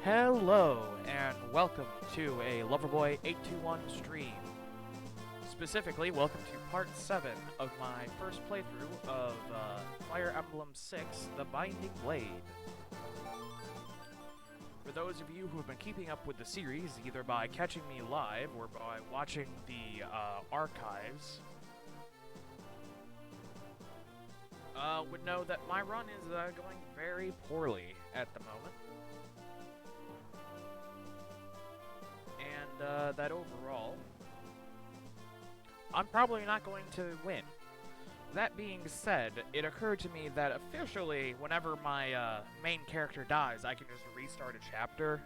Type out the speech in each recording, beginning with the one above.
Hello, and welcome to a Loverboy821 stream. Specifically, welcome to part 7 of my first playthrough of Fire Emblem 6, The Binding Blade. For those of you who have been keeping up with the series, either by catching me live or by watching the archives, would know that my run is going very poorly at the moment. And that overall, I'm probably not going to win. That being said, it occurred to me that officially, whenever my main character dies, I can just restart a chapter.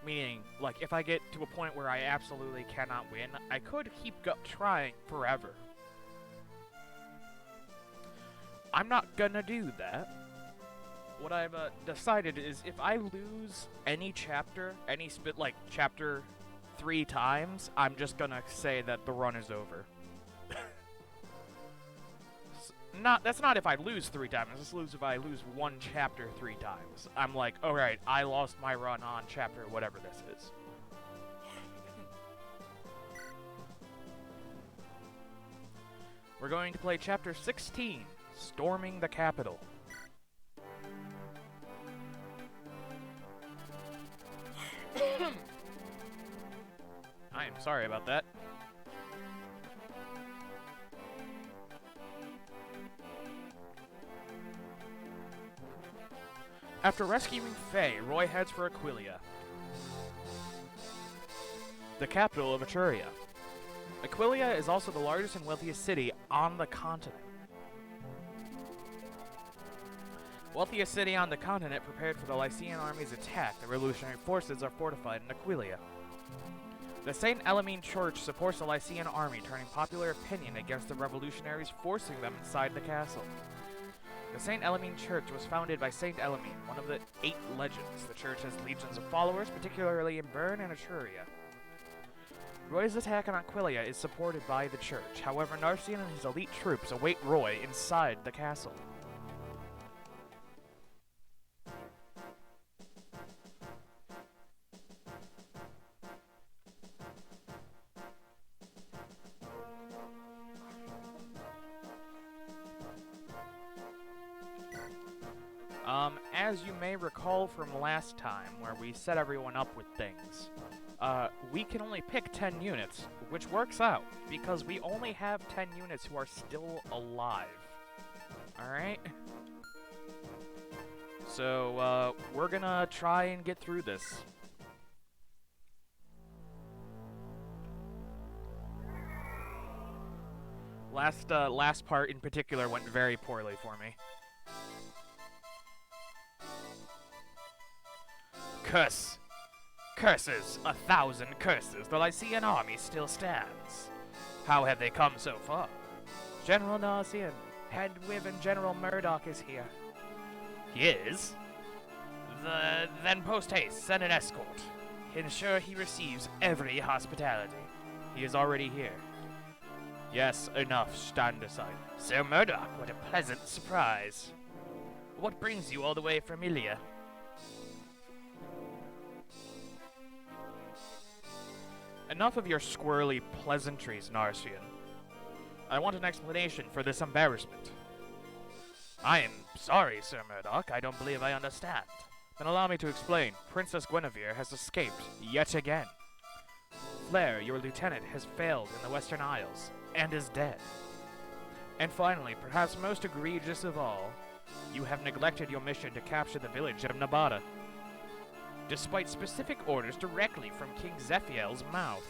Meaning, like, if I get to a point where I absolutely cannot win, I could keep trying forever. I'm not gonna do that. What I've decided is if I lose any chapter, chapter 3 times, I'm just gonna say that the run is over. That's not if I lose 3 times, I just lose if I lose one chapter 3 times. I'm like, alright, I lost my run on chapter whatever this is. We're going to play chapter 16, Storming the Capital. I am sorry about that. After rescuing Faye, Roy heads for Aquilia, the capital of Etruria. Aquilia is also the largest and wealthiest city on the continent. Wealthiest city on the continent prepared for the Lycian army's attack. The revolutionary forces are fortified in Aquilia. The St. Elamine Church supports the Lycian army, turning popular opinion against the revolutionaries, forcing them inside the castle. The St. Elamine Church was founded by St. Elamine, one of the 8 legends. The church has legions of followers, particularly in Bern and Etruria. Roy's attack on Aquilia is supported by the church. However, Narcian and his elite troops await Roy inside the castle. As you may recall from last time, where we set everyone up with things, we can only pick 10 units, which works out, because we only have 10 units who are still alive. Alright? So, we're gonna try and get through this. Last part in particular went very poorly for me. Curses, 1,000 curses, the Lycian army still stands. How have they come so far? General Narcian, Head Wyvern General Murdoch is here. He is? Then post haste, send an escort. Ensure he receives every hospitality. He is already here. Yes, enough, stand aside. Sir Murdoch, what a pleasant surprise. What brings you all the way from Ilia? Enough of your squirrely pleasantries, Narcian. I want an explanation for this embarrassment. I am sorry, Sir Murdoch. I don't believe I understand. Then allow me to explain. Princess Guinevere has escaped yet again. Flair, your lieutenant, has failed in the Western Isles and is dead. And finally, perhaps most egregious of all, you have neglected your mission to capture the village of Nabata, despite specific orders directly from King Zephiel's mouth.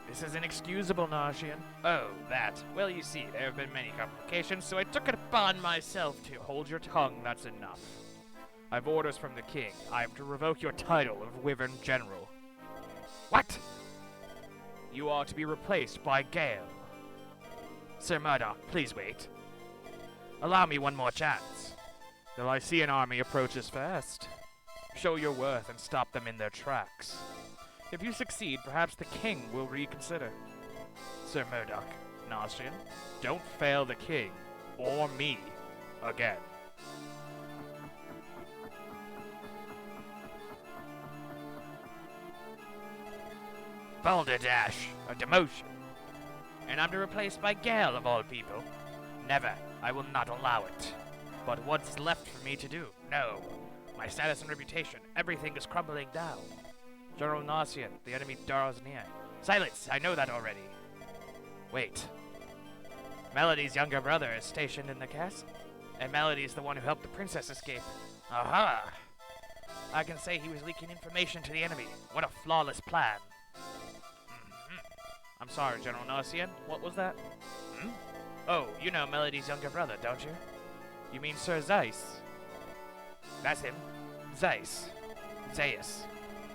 This is inexcusable, Narcian. Oh, that. Well, you see, there have been many complications, so I took it upon myself to hold your tongue, that's enough. I've orders from the king. I have to revoke your title of Wyvern General. What? You are to be replaced by Gale. Sir Murdoch, please wait. Allow me one more chance. The Lycian army approaches fast. Show your worth and stop them in their tracks. If you succeed, perhaps the king will reconsider. Sir Murdoch, Narcian, don't fail the king, or me, again. Balderdash, a demotion. And I'm to replace by Gale of all people. Never. I will not allow it. But what's left for me to do? No. My status and reputation, everything is crumbling down. General Nosian, the enemy draws near. Silence, I know that already. Wait. Melody's younger brother is stationed in the castle. And Melody's the one who helped the princess escape. Aha! I can say he was leaking information to the enemy. What a flawless plan. I'm sorry, General Nosian. What was that? Oh, you know Melody's younger brother, don't you? You mean Sir Zeiss? That's him. Zeiss. Zaius.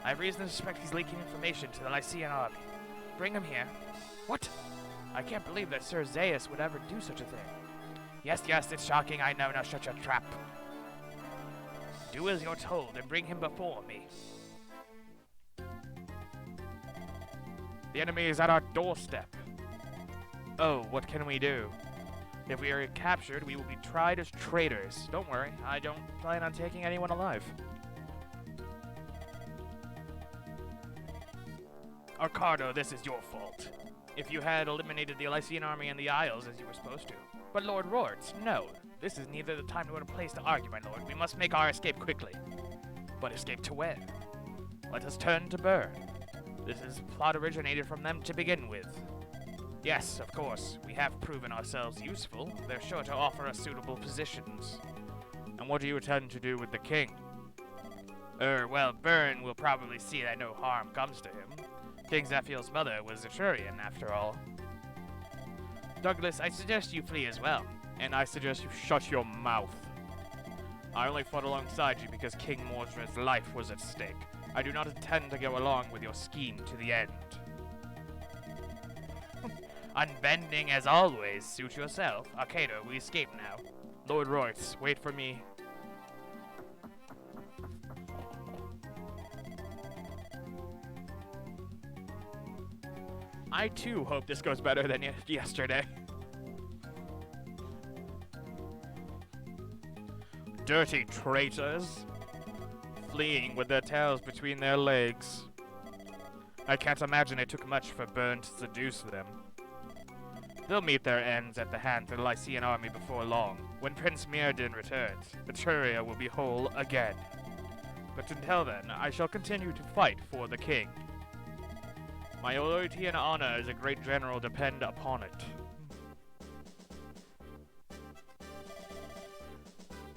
I have reason to suspect he's leaking information to the Lycian army. Bring him here. What? I can't believe that Sir Zaius would ever do such a thing. Yes, it's shocking, I know, no such a trap. Do as you're told and bring him before me. The enemy is at our doorstep. Oh, what can we do? If we are captured, we will be tried as traitors. Don't worry, I don't plan on taking anyone alive. Arcardo, this is your fault. If you had eliminated the Elysian army in the Isles as you were supposed to. But Lord Rorts, no. This is neither the time nor the place to argue, my lord. We must make our escape quickly. But escape to where? Let us turn to Bern. This plot originated from them to begin with. Yes, of course, we have proven ourselves useful. They're sure to offer us suitable positions. And what do you intend to do with the king? Well, Bern will probably see that no harm comes to him. King Zephiel's mother was a Turian, after all. Douglas, I suggest you flee as well. And I suggest you shut your mouth. I only fought alongside you because King Mordred's life was at stake. I do not intend to go along with your scheme to the end. Unbending as always, suit yourself. Arcado, we escape now. Lord Royce, wait for me. I too hope this goes better than yesterday. Dirty traitors, fleeing with their tails between their legs. I can't imagine it took much for Bern to seduce them. They'll meet their ends at the hands of the Lycian army before long. When Prince Mirrodin returns, Etruria will be whole again. But until then, I shall continue to fight for the king. My loyalty and honor as a great general depend upon it.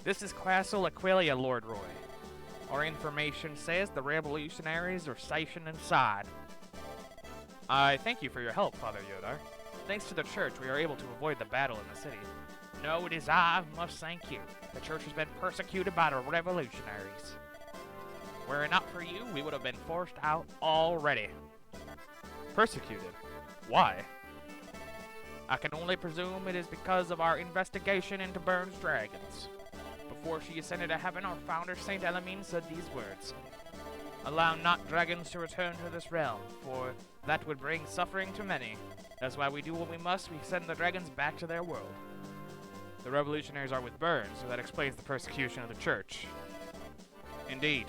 This is Castle Aquilia, Lord Roy. Our information says the revolutionaries are stationed inside. I thank you for your help, Father Yodar. Thanks to the church, we are able to avoid the battle in the city. No, it is I who must thank you. The church has been persecuted by the revolutionaries. Were it not for you, we would have been forced out already. Persecuted? Why? I can only presume it is because of our investigation into Bern's dragons. Before she ascended to heaven, our founder, Saint Elamine, said these words. Allow not dragons to return to this realm, for that would bring suffering to many. That's why we do what we must, we send the dragons back to their world. The revolutionaries are with Bern, so that explains the persecution of the church. Indeed.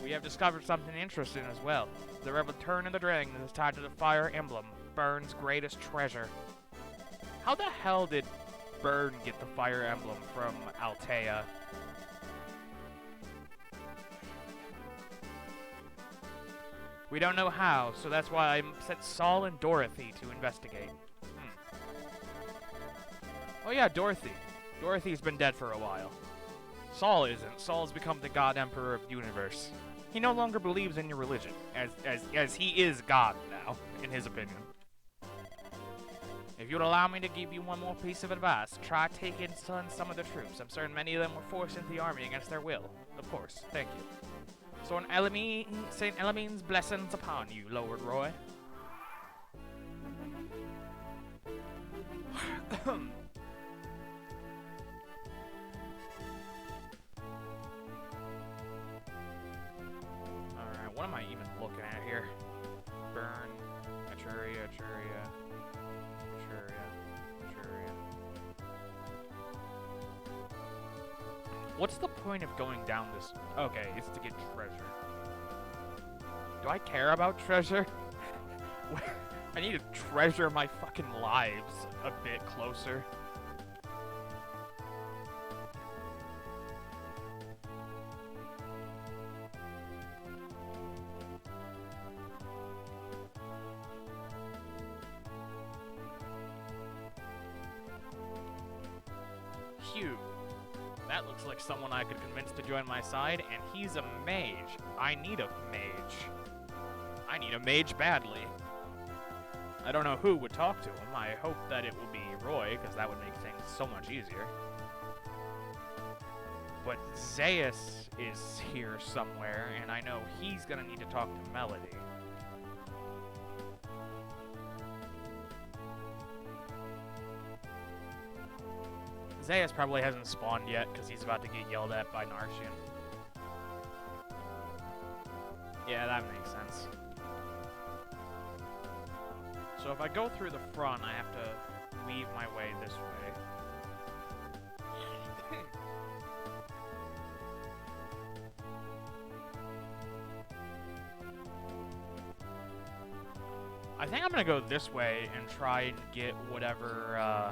We have discovered something interesting as well. The return of the dragon is tied to the Fire Emblem, Bern's greatest treasure. How the hell did Bern get the Fire Emblem from Altea? We don't know how, so that's why I sent Saul and Dorothy to investigate. Oh yeah, Dorothy. Dorothy's been dead for a while. Saul isn't. Saul's become the God Emperor of the universe. He no longer believes in your religion, as he is God now, in his opinion. If you'd allow me to give you one more piece of advice, try taking some of the troops. I'm certain many of them were forced into the army against their will. Of course, thank you. So Saint Elamine's blessings upon you, Lord Roy. Alright, what am I even looking at here? Bern, Etruria. What's the point of going down this? Okay, it's to get treasure. Do I care about treasure? I need to treasure my fucking lives a bit closer. Phew. That looks like someone I could convince to join my side, and he's a mage. I need a mage. I need a mage badly. I don't know who would talk to him. I hope that it will be Roy, because that would make things so much easier. But Zeus is here somewhere, and I know he's gonna need to talk to Melody. Zeus probably hasn't spawned yet, because he's about to get yelled at by Narshian. Yeah, that makes sense. So if I go through the front, I have to weave my way this way. I think I'm gonna go this way and try and get whatever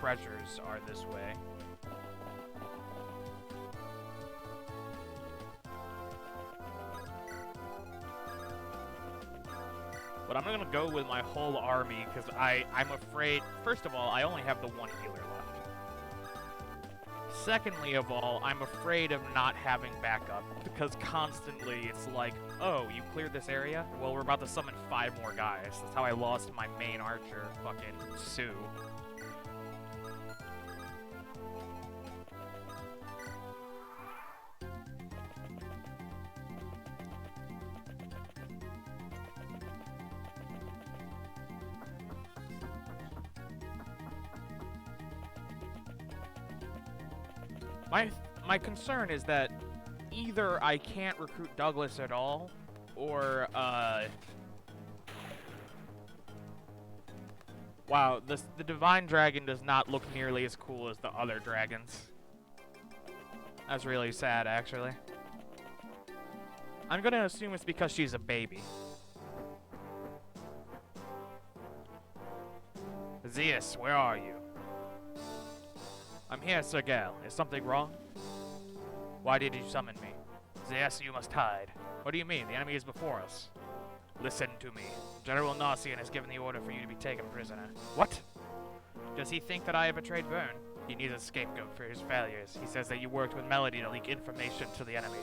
treasures are this way. But I'm gonna go with my whole army because I'm afraid, first of all, I only have the one healer left. Secondly of all, I'm afraid of not having backup because constantly it's like, oh, you cleared this area? Well, we're about to summon 5 more guys. That's how I lost my main archer, fucking Sue. My concern is that either I can't recruit Douglas at all, or, wow, the Divine Dragon does not look nearly as cool as the other dragons. That's really sad, actually. I'm gonna assume it's because she's a baby. Zeus, where are you? I'm here, Sir Gal. Is something wrong? Why did you summon me? Zeus, you must hide. What do you mean? The enemy is before us. Listen to me. General Narsian has given the order for you to be taken prisoner. What? Does he think that I have betrayed Vern? He needs a scapegoat for his failures. He says that you worked with Melody to leak information to the enemy.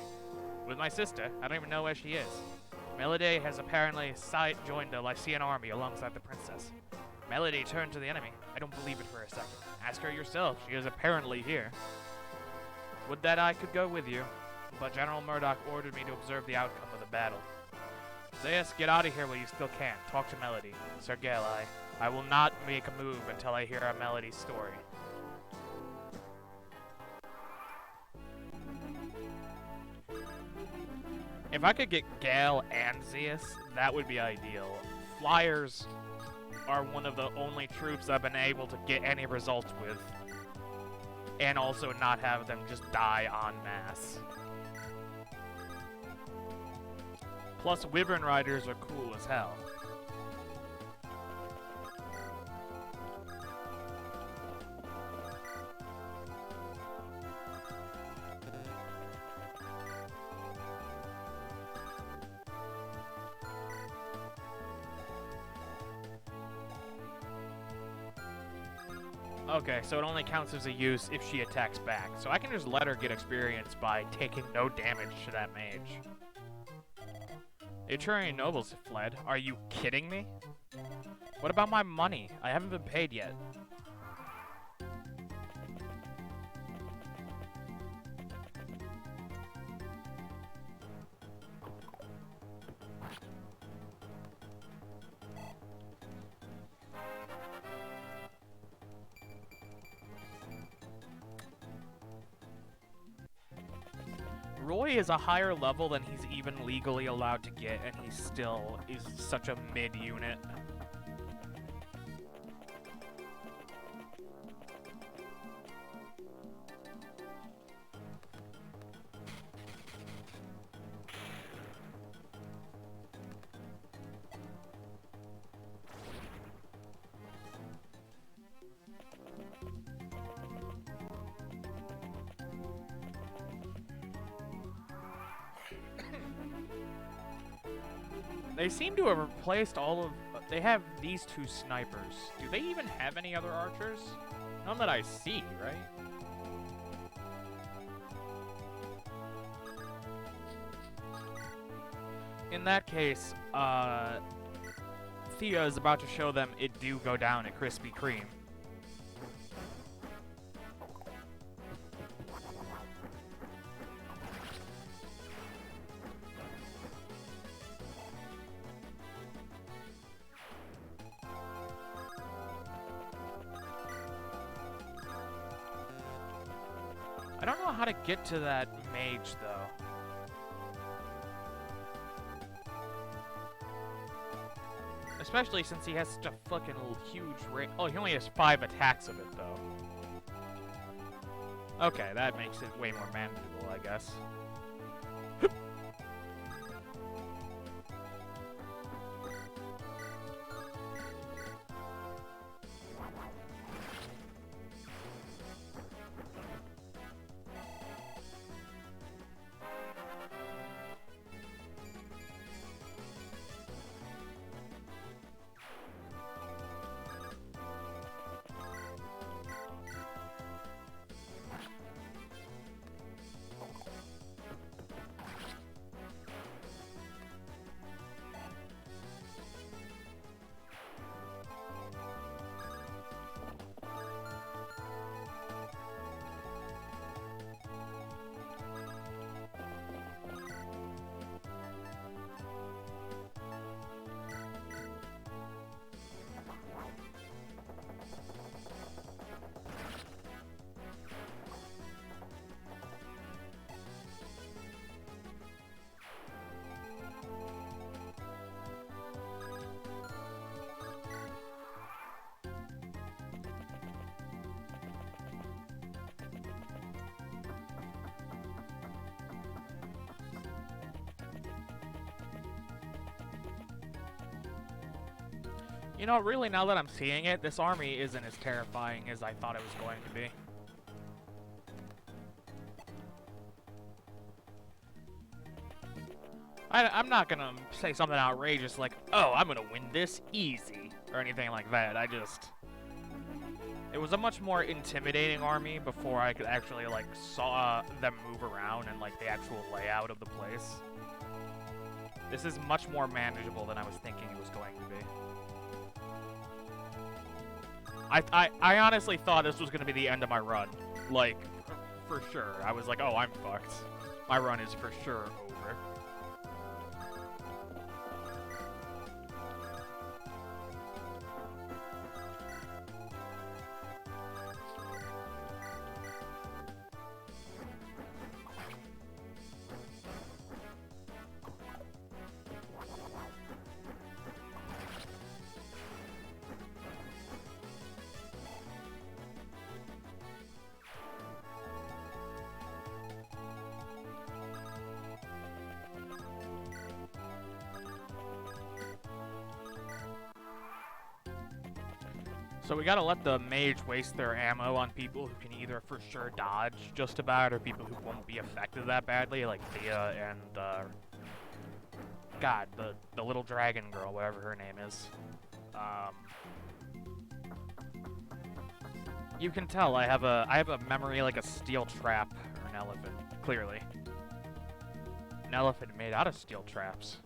With my sister? I don't even know where she is. Melody has apparently joined the Lycian army alongside the princess. Melody turned to the enemy. I don't believe it for a second. Ask her yourself. She is apparently here. Would that I could go with you, but General Murdoch ordered me to observe the outcome of the battle. Zeus, get out of here while you still can. Talk to Melody. Sir Gale, I will not make a move until I hear Melody's story. If I could get Gale and Zeus, that would be ideal. Flyers are one of the only troops I've been able to get any results with. And also not have them just die en masse. Plus, Wyvern Riders are cool as hell. Okay, so it only counts as a use if she attacks back. So I can just let her get experience by taking no damage to that mage. The Etrurian nobles have fled. Are you kidding me? What about my money? I haven't been paid yet. Roy is a higher level than he's even legally allowed to get, and he still is such a mid-unit. They seem to have replaced all of... They have these two snipers. Do they even have any other archers? None that I see, right? In that case, Thea is about to show them it do go down at Krispy Kreme. I don't know how to get to that mage, though. Especially since he has such a fucking huge range. Oh, he only has 5 attacks of it, though. Okay, that makes it way more manageable, I guess. You know, really, now that I'm seeing it, this army isn't as terrifying as I thought it was going to be. I'm not gonna say something outrageous like, oh, I'm gonna win this easy, or anything like that. It was a much more intimidating army before I could actually, like, saw them move around and, like, the actual layout of the place. This is much more manageable than I was thinking it was going to be. I honestly thought this was going to be the end of my run. Like, for sure. I was like, oh, I'm fucked. My run is for sure over. So we gotta let the mage waste their ammo on people who can either for sure dodge just about, or people who won't be affected that badly, like Thea and, God, the little dragon girl, whatever her name is. You can tell I have a memory like a steel trap, or an elephant, clearly. An elephant made out of steel traps.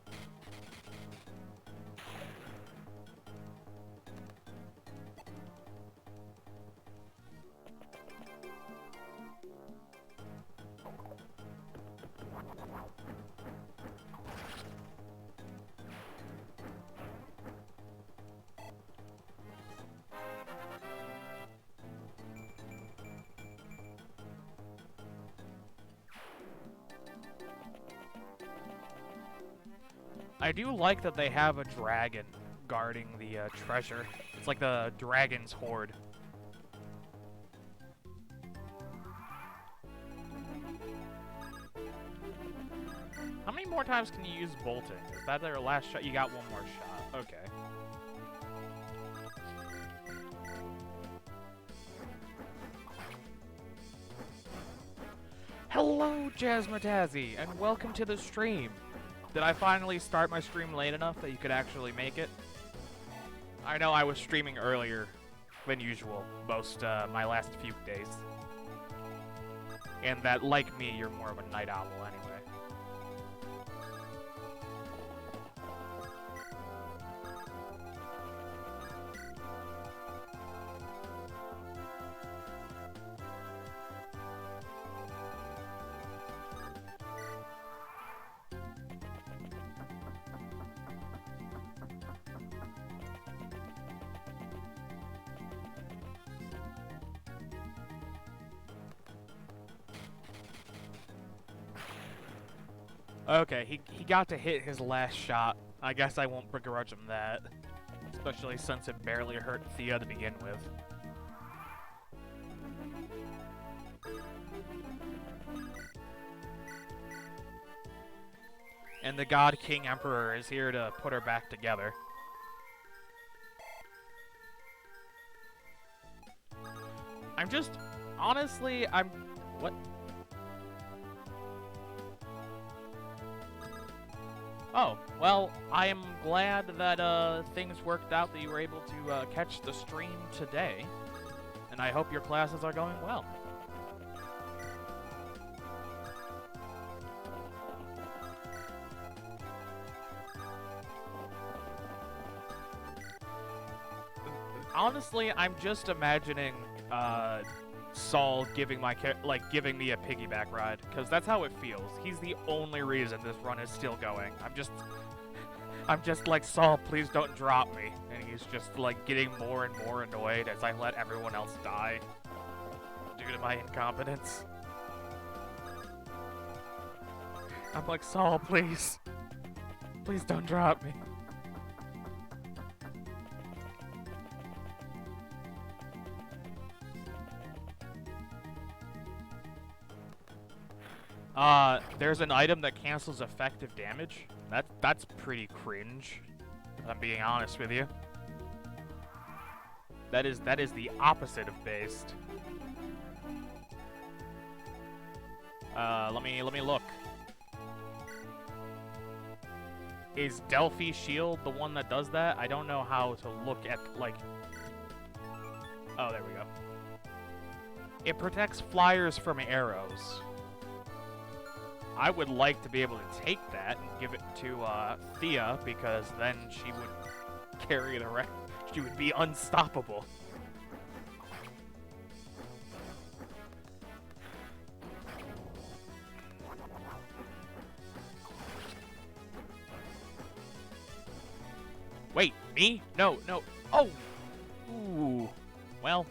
I do like that they have a dragon guarding the treasure. It's like the dragon's hoard. How many more times can you use bolting? Is that their last shot? You got one more shot. Okay. Hello, Jazzmatazzy, and welcome to the stream. Did I finally start my stream late enough that you could actually make it? I know I was streaming earlier than usual my last few days. And that, like me, you're more of a night owl anyway. Okay, he got to hit his last shot. I guess I won't begrudge him that. Especially since it barely hurt Thea to begin with. And the God King Emperor is here to put her back together. I'm just... Honestly, what? Oh, well, I am glad that things worked out, that you were able to catch the stream today. And I hope your classes are going well. Honestly, I'm just imagining Saul giving me a piggyback ride, because that's how it feels. He's the only reason this run is still going. I'm just like, Saul, please don't drop me. And he's just like getting more and more annoyed as I let everyone else die due to my incompetence. I'm like, Saul, please don't drop me. There's an item that cancels effective damage. That's pretty cringe, if I'm being honest with you. That is the opposite of based. Let me look. Is Delphi Shield the one that does that? I don't know how to look at, like... Oh, there we go. It protects flyers from arrows. I would like to be able to take that and give it to Thea, because then she would carry the rest. She would be unstoppable. Wait, me? No. Oh! Ooh. Well,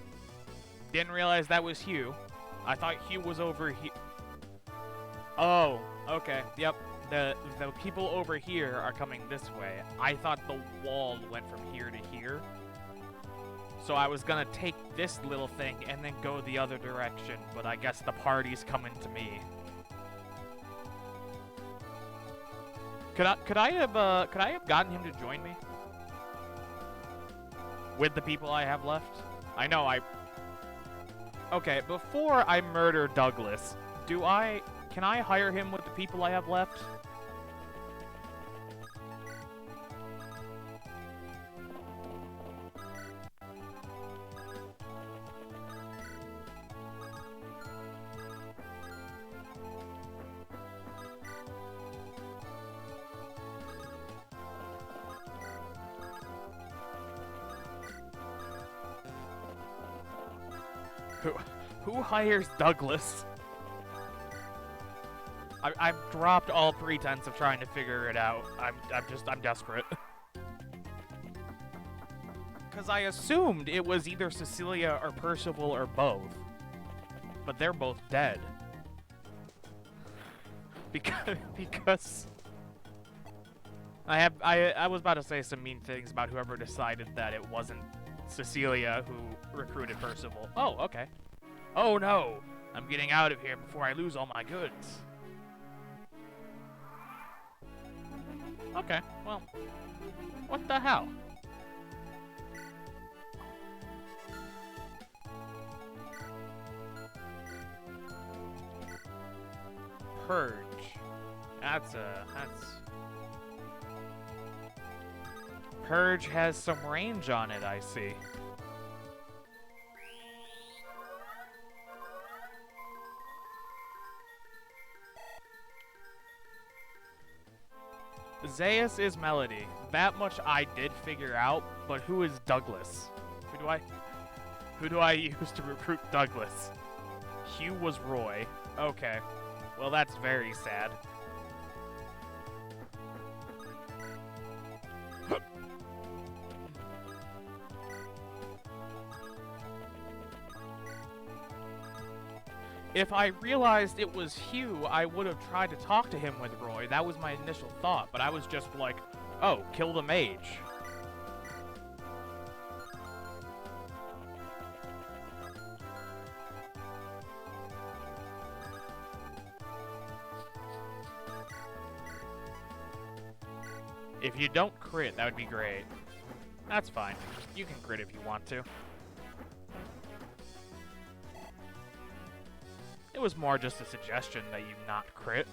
didn't realize that was Hugh. I thought Hugh was over here. Oh, okay. Yep. The people over here are coming this way. I thought the wall went from here to here. So I was gonna take this little thing and then go the other direction, but I guess the party's coming to me. Could I have gotten him to join me? With the people I have left? I know Okay, before I murder Douglas, can I hire him with the people I have left? Who hires Douglas? I've dropped all pretense of trying to figure it out. I'm desperate. Because I assumed it was either Cecilia or Percival or both. But they're both dead. Because I was about to say some mean things about whoever decided that it wasn't Cecilia who recruited Percival. Oh, okay. Oh no! I'm getting out of here before I lose all my goods. Okay, well, what the hell? Purge. That's Purge has some range on it, I see. Zeus is Melody. That much I did figure out, but who is Douglas? Who do I use to recruit Douglas? Hugh was Roy. Okay. Well, that's very sad. If I realized it was Hugh, I would have tried to talk to him with Roy. That was my initial thought, but I was just like, oh, kill the mage. If you don't crit, that would be great. That's fine. You can crit if you want to. It was more just a suggestion that you not crit.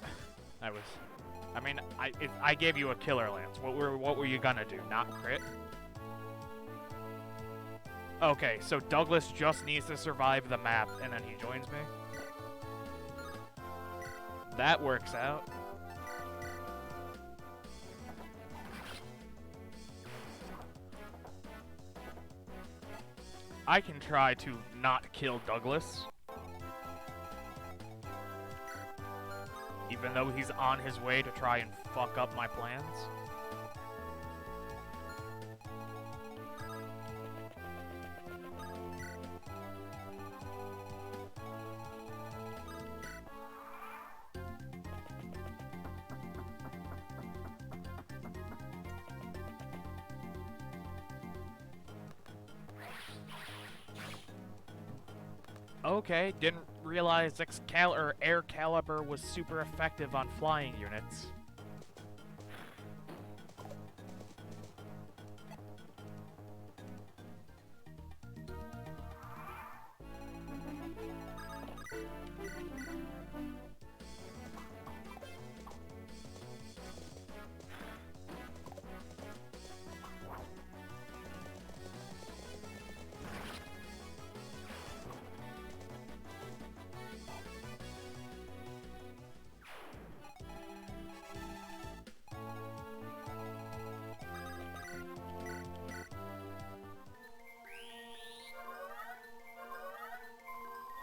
I gave you a killer lance. What were you gonna do? Not crit? Okay, so Douglas just needs to survive the map, and then he joins me? That works out. I can try to not kill Douglas. Even though he's on his way to try and fuck up my plans. Okay, didn't realize Air Caliber was super effective on flying units.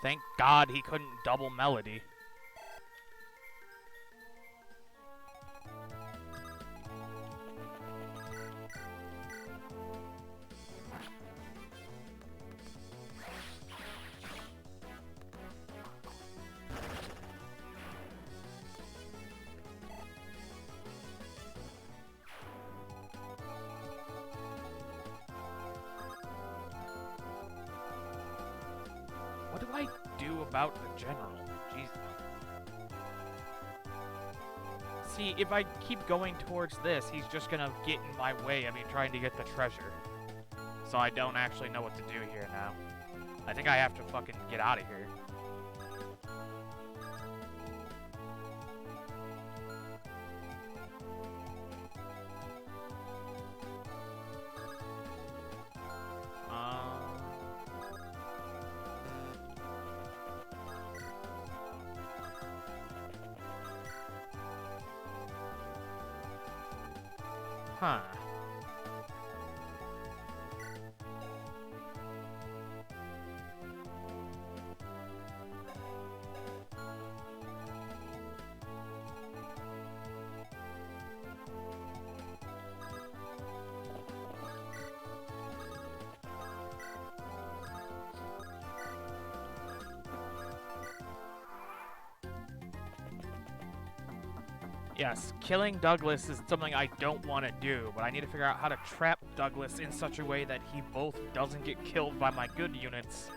Thank God he couldn't double Melody. What do I do about the general? Jesus. See, if I keep going towards this, he's just gonna get in my way of me trying to get the treasure. So I don't actually know what to do here now. I think I have to fucking get out of here. Huh. Yes, killing Douglas is something I don't want to do, but I need to figure out how to trap Douglas in such a way that he both doesn't get killed by my good units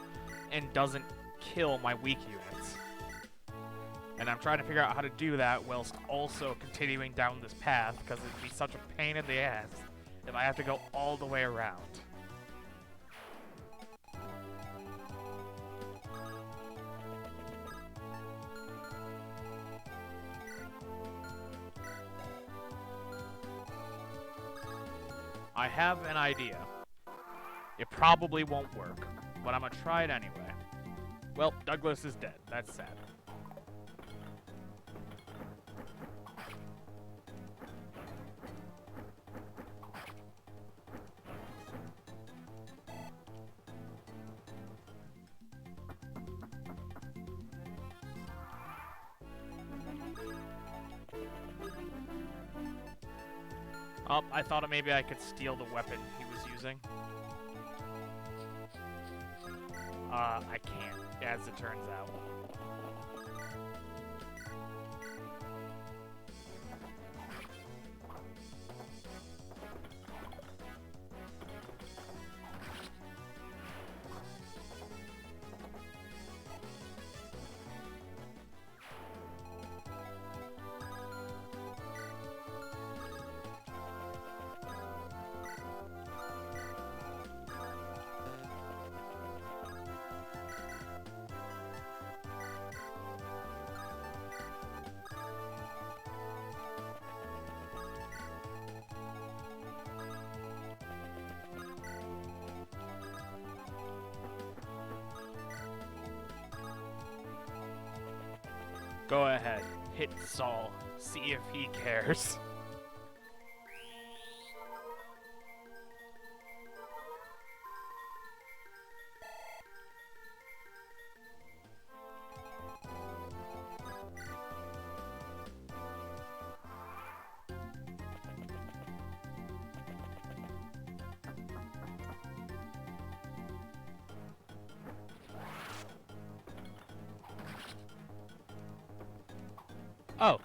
and doesn't kill my weak units. And I'm trying to figure out how to do that whilst also continuing down this path, because it'd be such a pain in the ass if I have to go all the way around. I have an idea. It probably won't work, but I'm gonna try it anyway. Well, Douglas is dead. That's sad. Oh, I thought maybe I could steal the weapon he was using. I can't, as it turns out. Go ahead, hit Saul. See if he cares. Oh.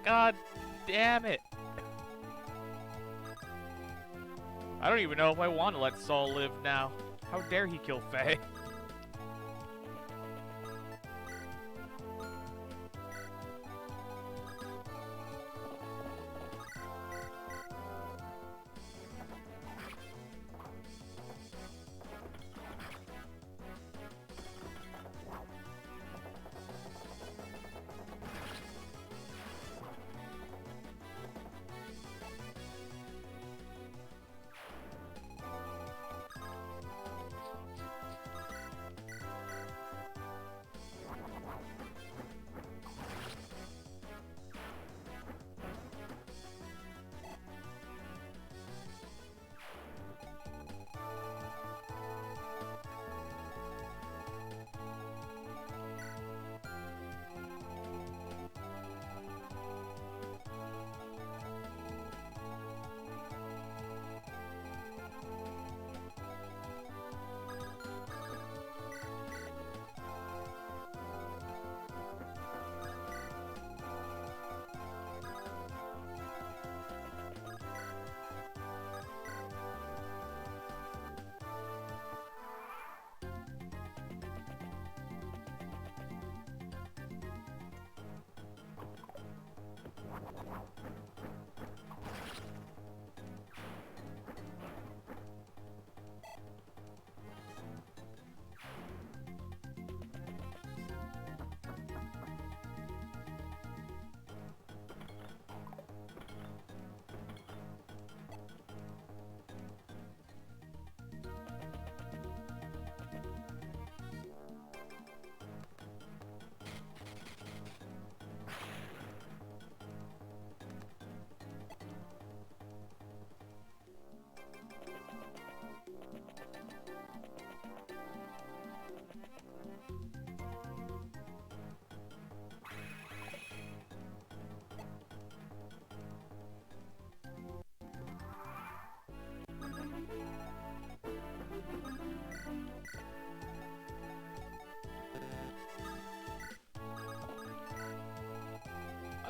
God damn it. I don't even know if I want to let Saul live now. How dare he kill Faye?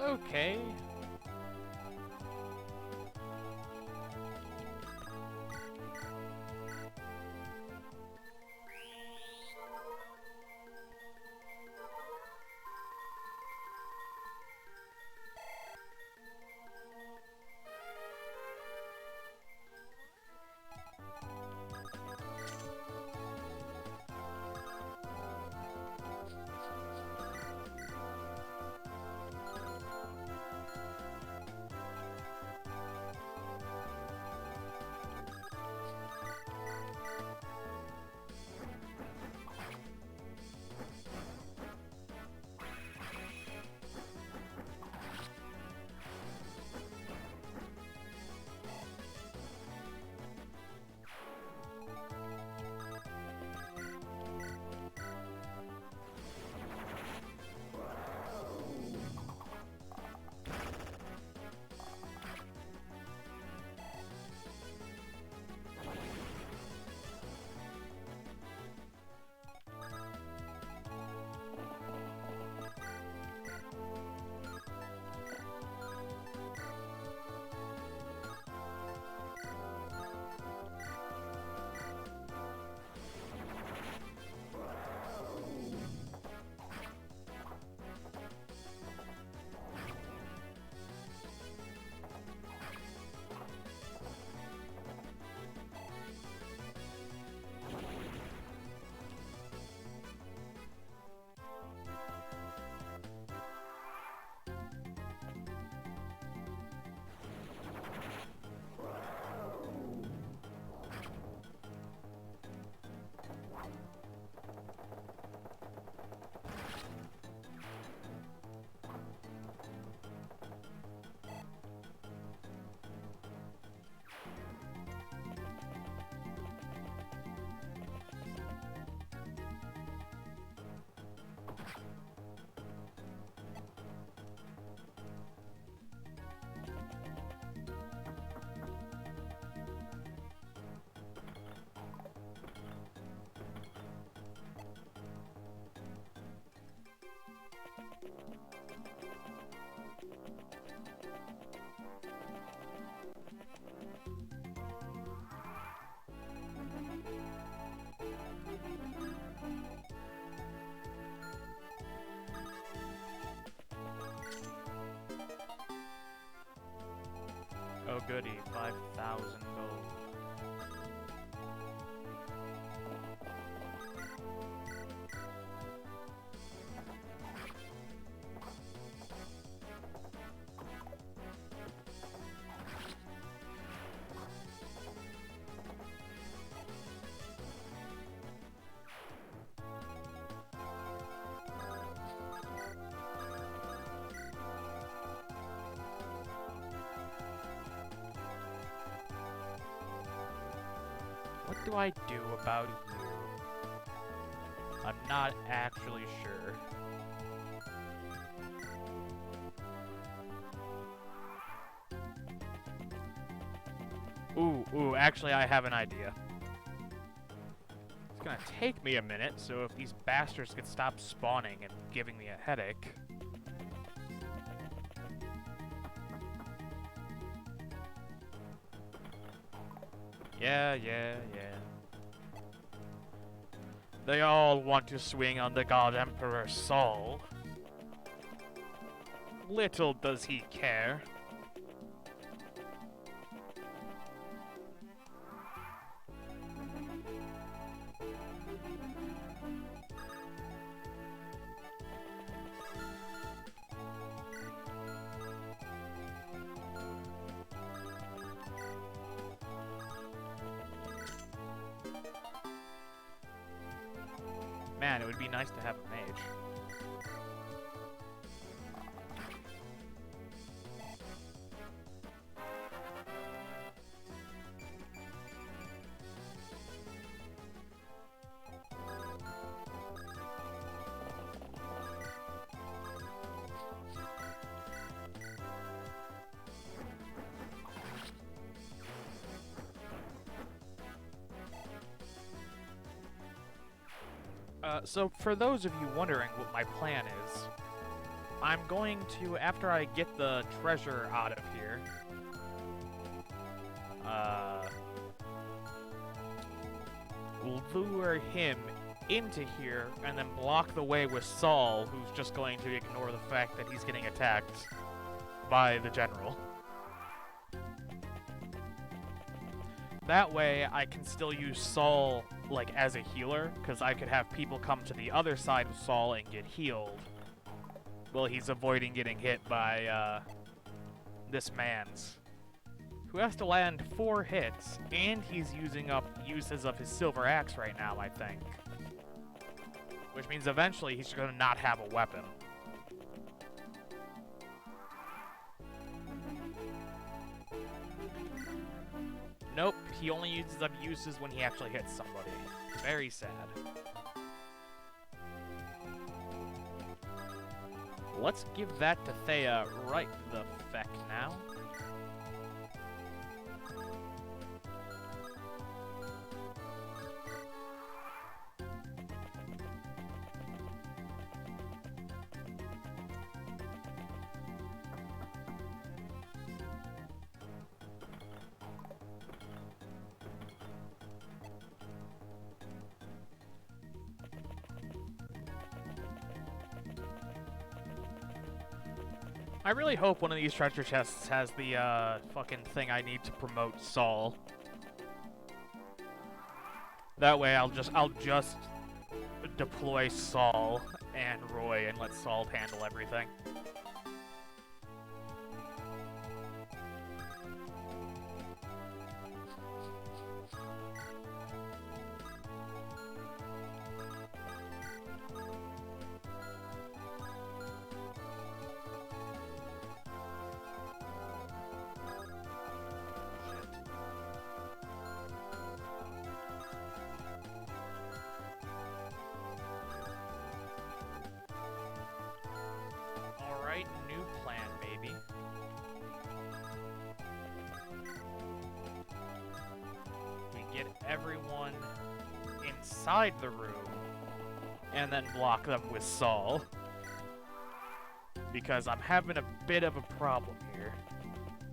Okay. goody, 5,000 gold. What do I do about you? I'm not actually sure. Ooh, actually I have an idea. It's gonna take me a minute, so if these bastards could stop spawning and giving me a headache. Yeah. They all want to swing on the God Emperor Saul. Little does he care. Man, it would be nice to have a mage. So for those of you wondering what my plan is, I'm going to, after I get the treasure out of here, lure him into here and then block the way with Saul, who's just going to ignore the fact that he's getting attacked by the general. That way, I can still use Saul, like, as a healer, because I could have people come to the other side of Saul and get healed. Well, he's avoiding getting hit by, this man's, who has to land 4 hits, and he's using up uses of his silver axe right now, I think. Which means eventually he's going to not have a weapon. Nope, he only uses up uses when he actually hits somebody. Very sad. Let's give that to Thea right the feck now. I really hope one of these treasure chests has the, fucking thing I need to promote Saul. That way I'll just deploy Saul and Roy and let Saul handle everything. New plan, maybe. We get everyone inside the room and then block them with Saul. Because I'm having a bit of a problem here.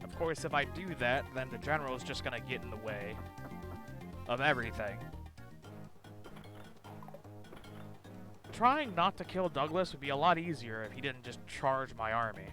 Of course, if I do that, then the general's just gonna get in the way of everything. Trying not to kill Douglas would be a lot easier if he didn't just charge my army.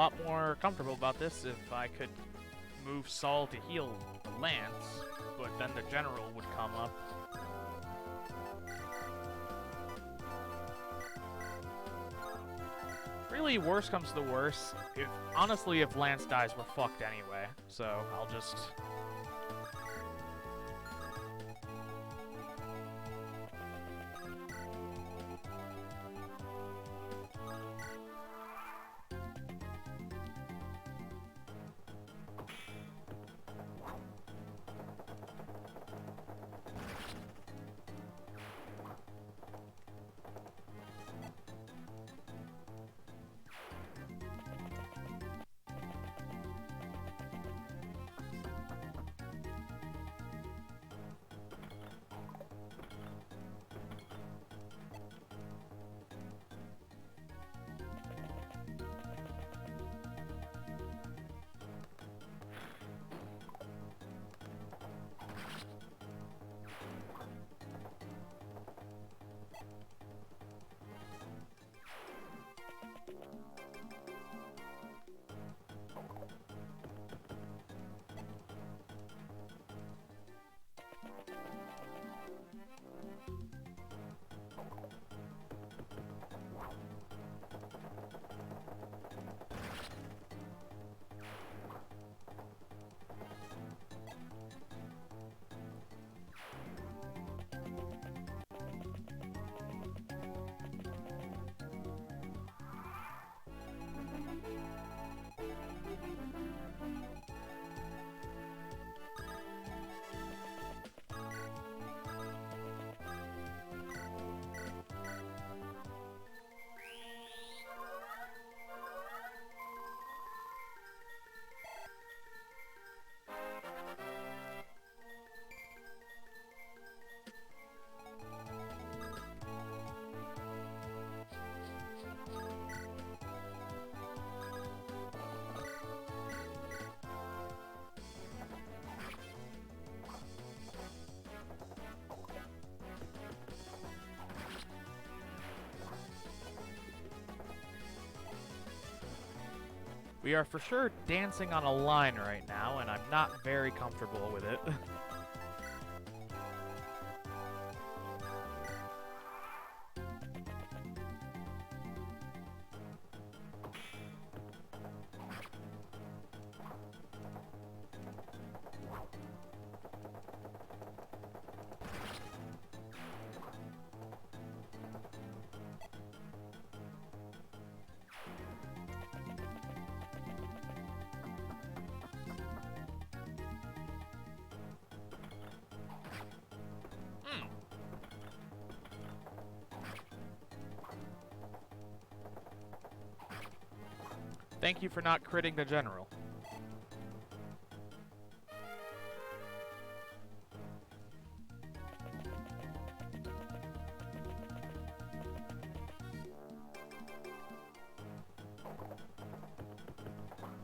lot more comfortable about this if I could move Saul to heal the Lance, but then the general would come up. Really, worst comes to the worst. Honestly, if Lance dies, we're fucked anyway. So I'll just... We are for sure dancing on a line right now, and I'm not very comfortable with it. Thank you for not critting the general.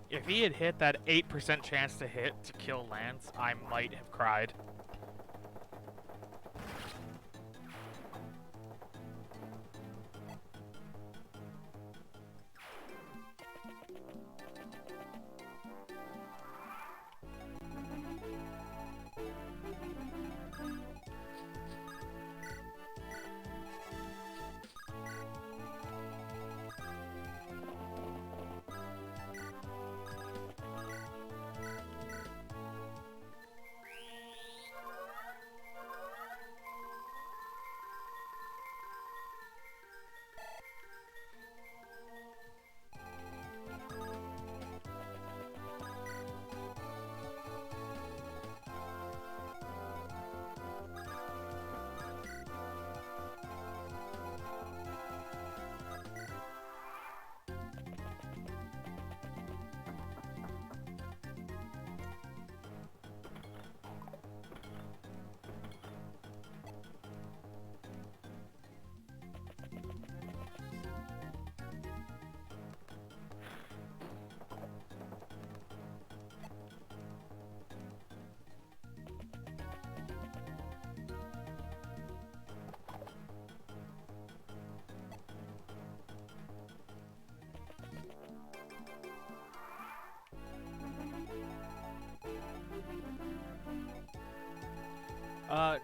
If he had hit that 8% chance to hit to kill Lance, I might have cried.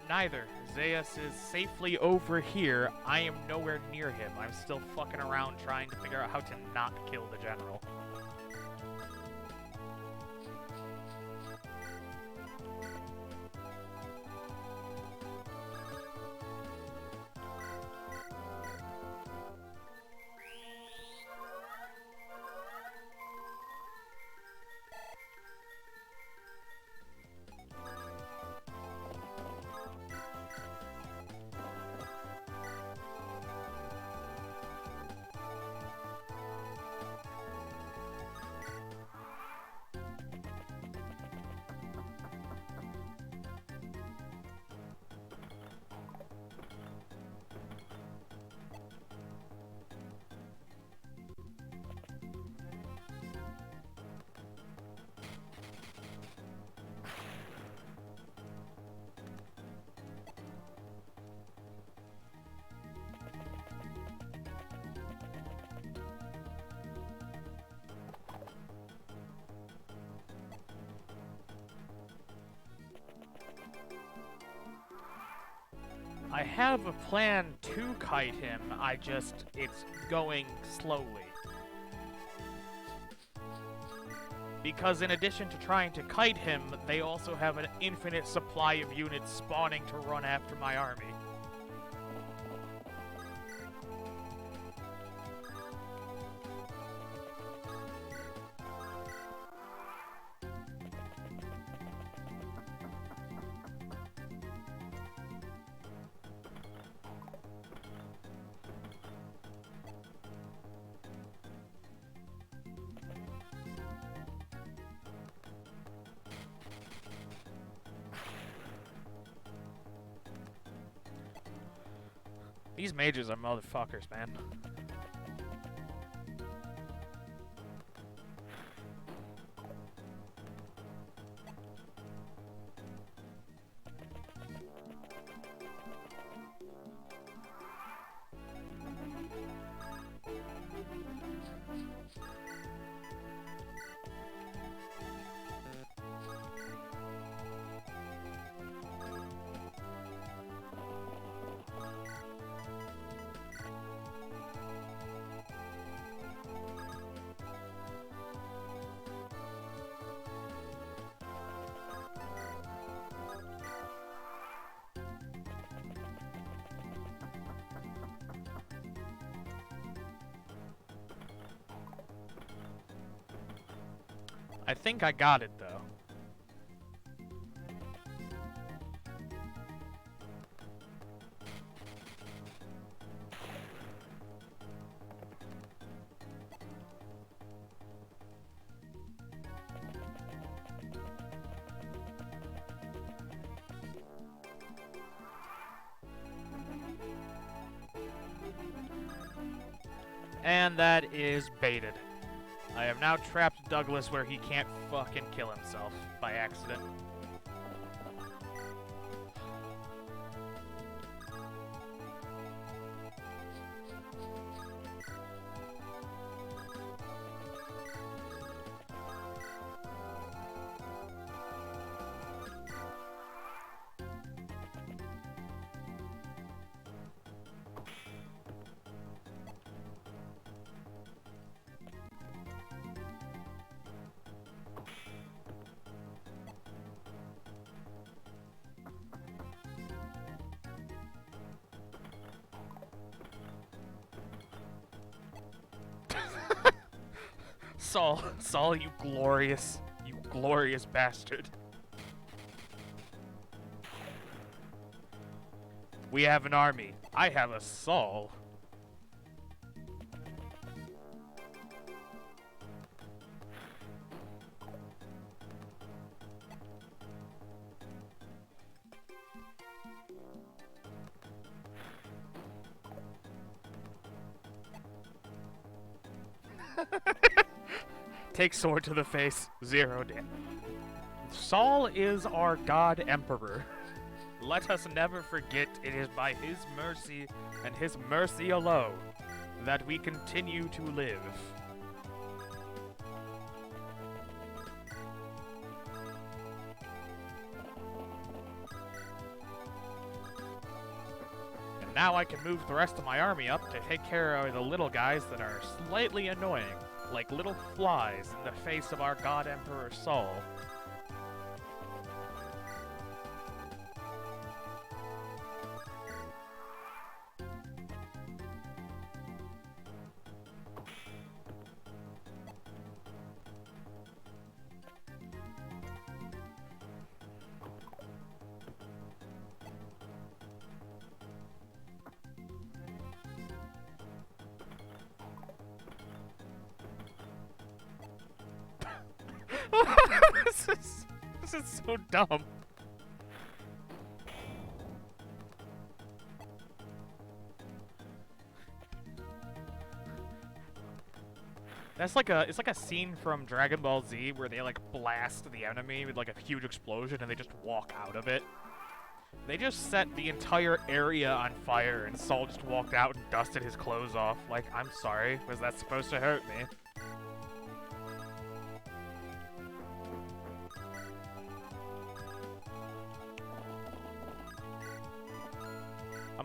Neither. Zeus is safely over here. I am nowhere near him. I'm still fucking around trying to figure out how to not kill the general. I have a plan to kite him, it's going slowly. Because in addition to trying to kite him, they also have an infinite supply of units spawning to run after my army. These mages are motherfuckers, man. I think I got it, though. And that is baited. I have now trapped Douglas where he can't fucking kill himself by accident. Saul, you glorious bastard. We have an army. I have a Saul. Take sword to the face, 0 damage. Saul is our god emperor. Let us never forget it is by his mercy and his mercy alone that we continue to live. now I can move the rest of my army up to take care of the little guys that are slightly annoying, like little flies in the face of our God Emperor Saul. This is so dumb. It's like a scene from Dragon Ball Z where they like blast the enemy with like a huge explosion and they just walk out of it. They just set the entire area on fire and Saul just walked out and dusted his clothes off. Like, I'm sorry, was that supposed to hurt me?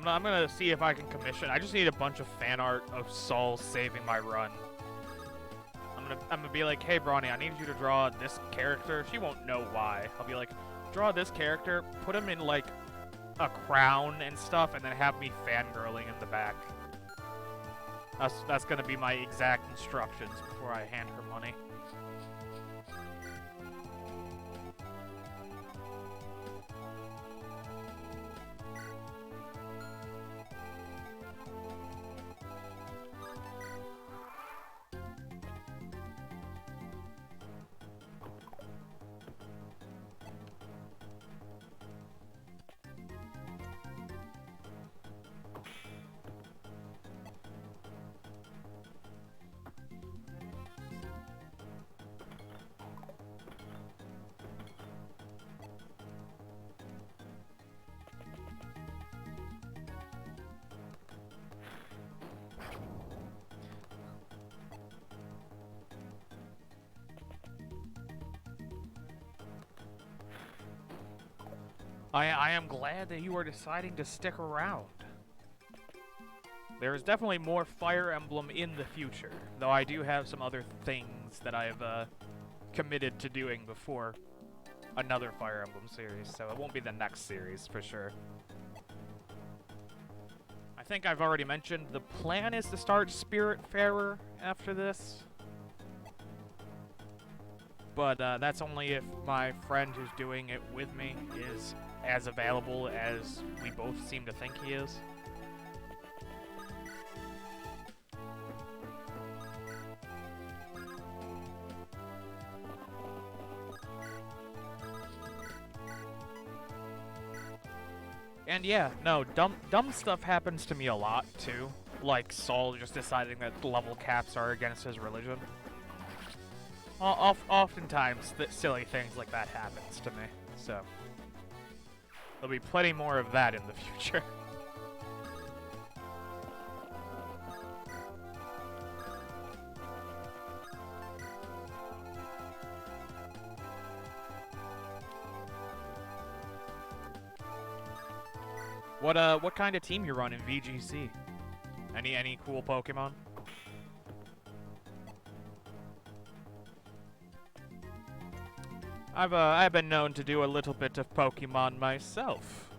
I'm gonna see if I can commission. I just need a bunch of fan art of Saul saving my run. I'm gonna be like, hey Bronny, I need you to draw this character. She won't know why. I'll be like, draw this character, put him in like a crown and stuff, and then have me fangirling in the back. That's gonna be my exact instructions before I hand her money. I am glad that you are deciding to stick around. There is definitely more Fire Emblem in the future, though I do have some other things that I've committed to doing before another Fire Emblem series, so it won't be the next series for sure. I think I've already mentioned the plan is to start Spiritfarer after this. But that's only if my friend who's doing it with me is as available as we both seem to think he is. And yeah, no, dumb stuff happens to me a lot too. Like Saul just deciding that level caps are against his religion. Oftentimes, silly things like that happens to me, so there'll be plenty more of that in the future. What kind of team you run in VGC? Any cool Pokemon? I've been known to do a little bit of Pokemon myself.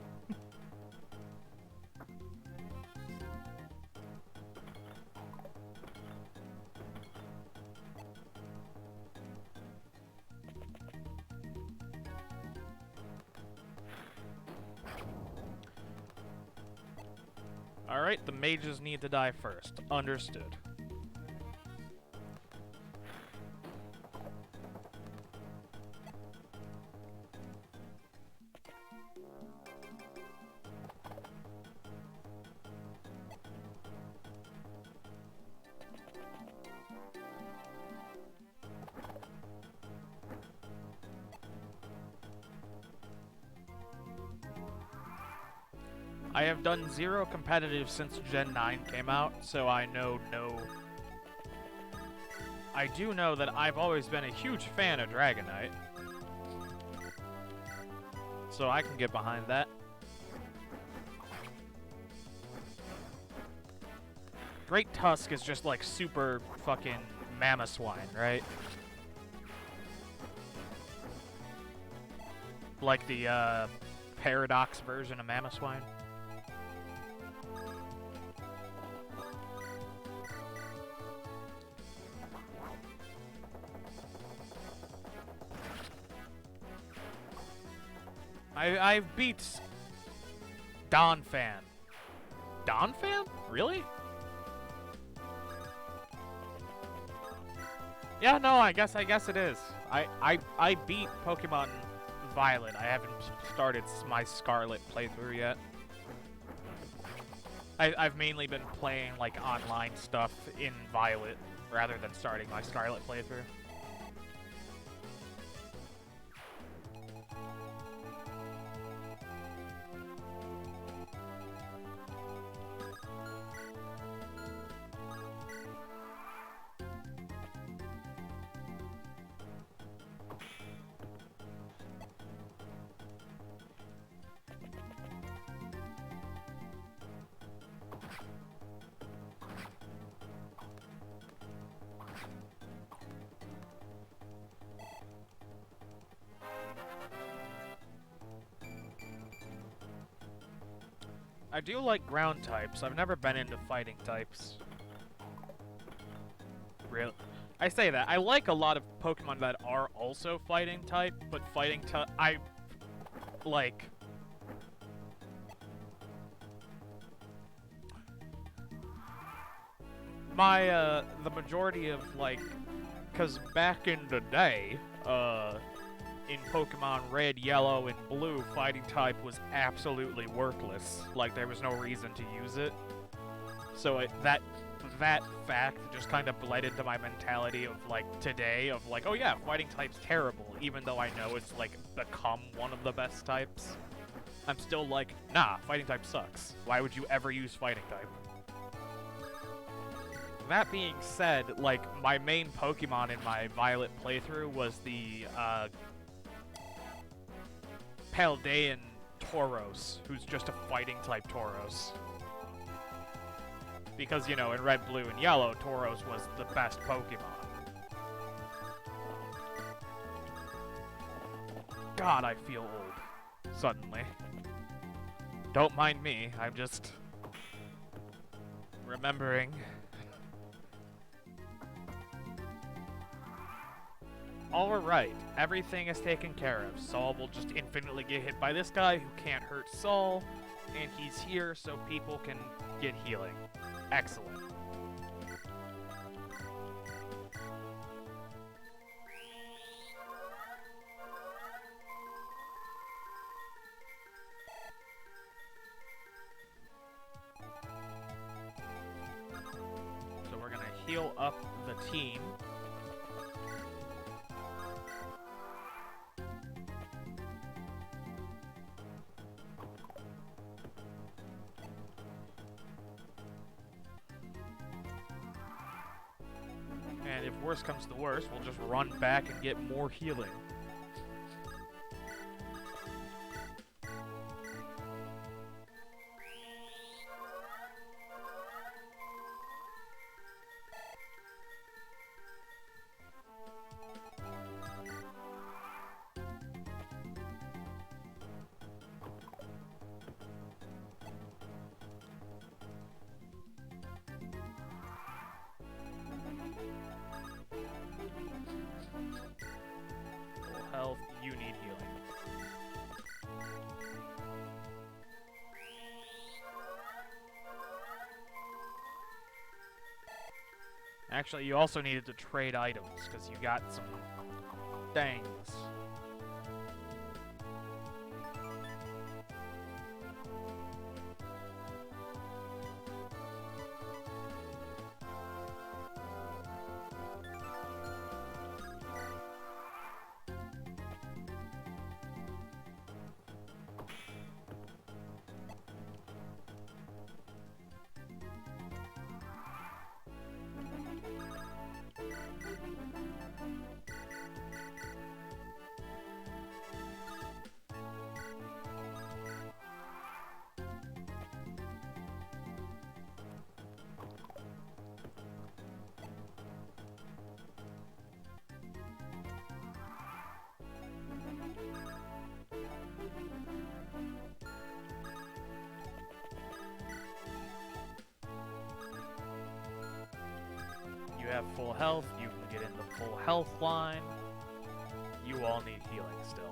Alright, the mages need to die first. Understood. I have done 0 competitive since Gen 9 came out, so I know no... I do know that I've always been a huge fan of Dragonite. So I can get behind that. Great Tusk is just like super fucking Mamoswine, right? Like the Paradox version of Mamoswine. I've beat Donphan. Donphan? Really? Yeah, no, I guess it is. I beat Pokemon Violet. I haven't started my Scarlet playthrough yet. I've mainly been playing like online stuff in Violet rather than starting my Scarlet playthrough. I do like ground types. I've never been into fighting types. Really? I say that. I like a lot of Pokemon that are also fighting type, but fighting type... I... like... the majority of, like... Because back in the day, in Pokemon Red, Yellow, and Blue, fighting type was absolutely worthless. Like, there was no reason to use it. So that fact just kind of bled into my mentality of, like, today, of, like, oh yeah, fighting type's terrible, even though I know it's, like, become one of the best types. I'm still like, nah, fighting type sucks. Why would you ever use fighting type? That being said, like, my main Pokemon in my Violet playthrough was the, Paldean Tauros, who's just a fighting-type Tauros. Because, you know, in Red, Blue, and Yellow, Tauros was the best Pokemon. God, I feel old. Suddenly. Don't mind me, I'm just... remembering... Alright, everything is taken care of. Saul will just infinitely get hit by this guy who can't hurt Saul, and he's here so people can get healing. Excellent. So we're gonna heal up the team. And if worse comes to worse, we'll just run back and get more healing. Health, you need healing. Actually, you also needed to trade items, because you got some things. full health. You can get in the full health line. You all need healing still.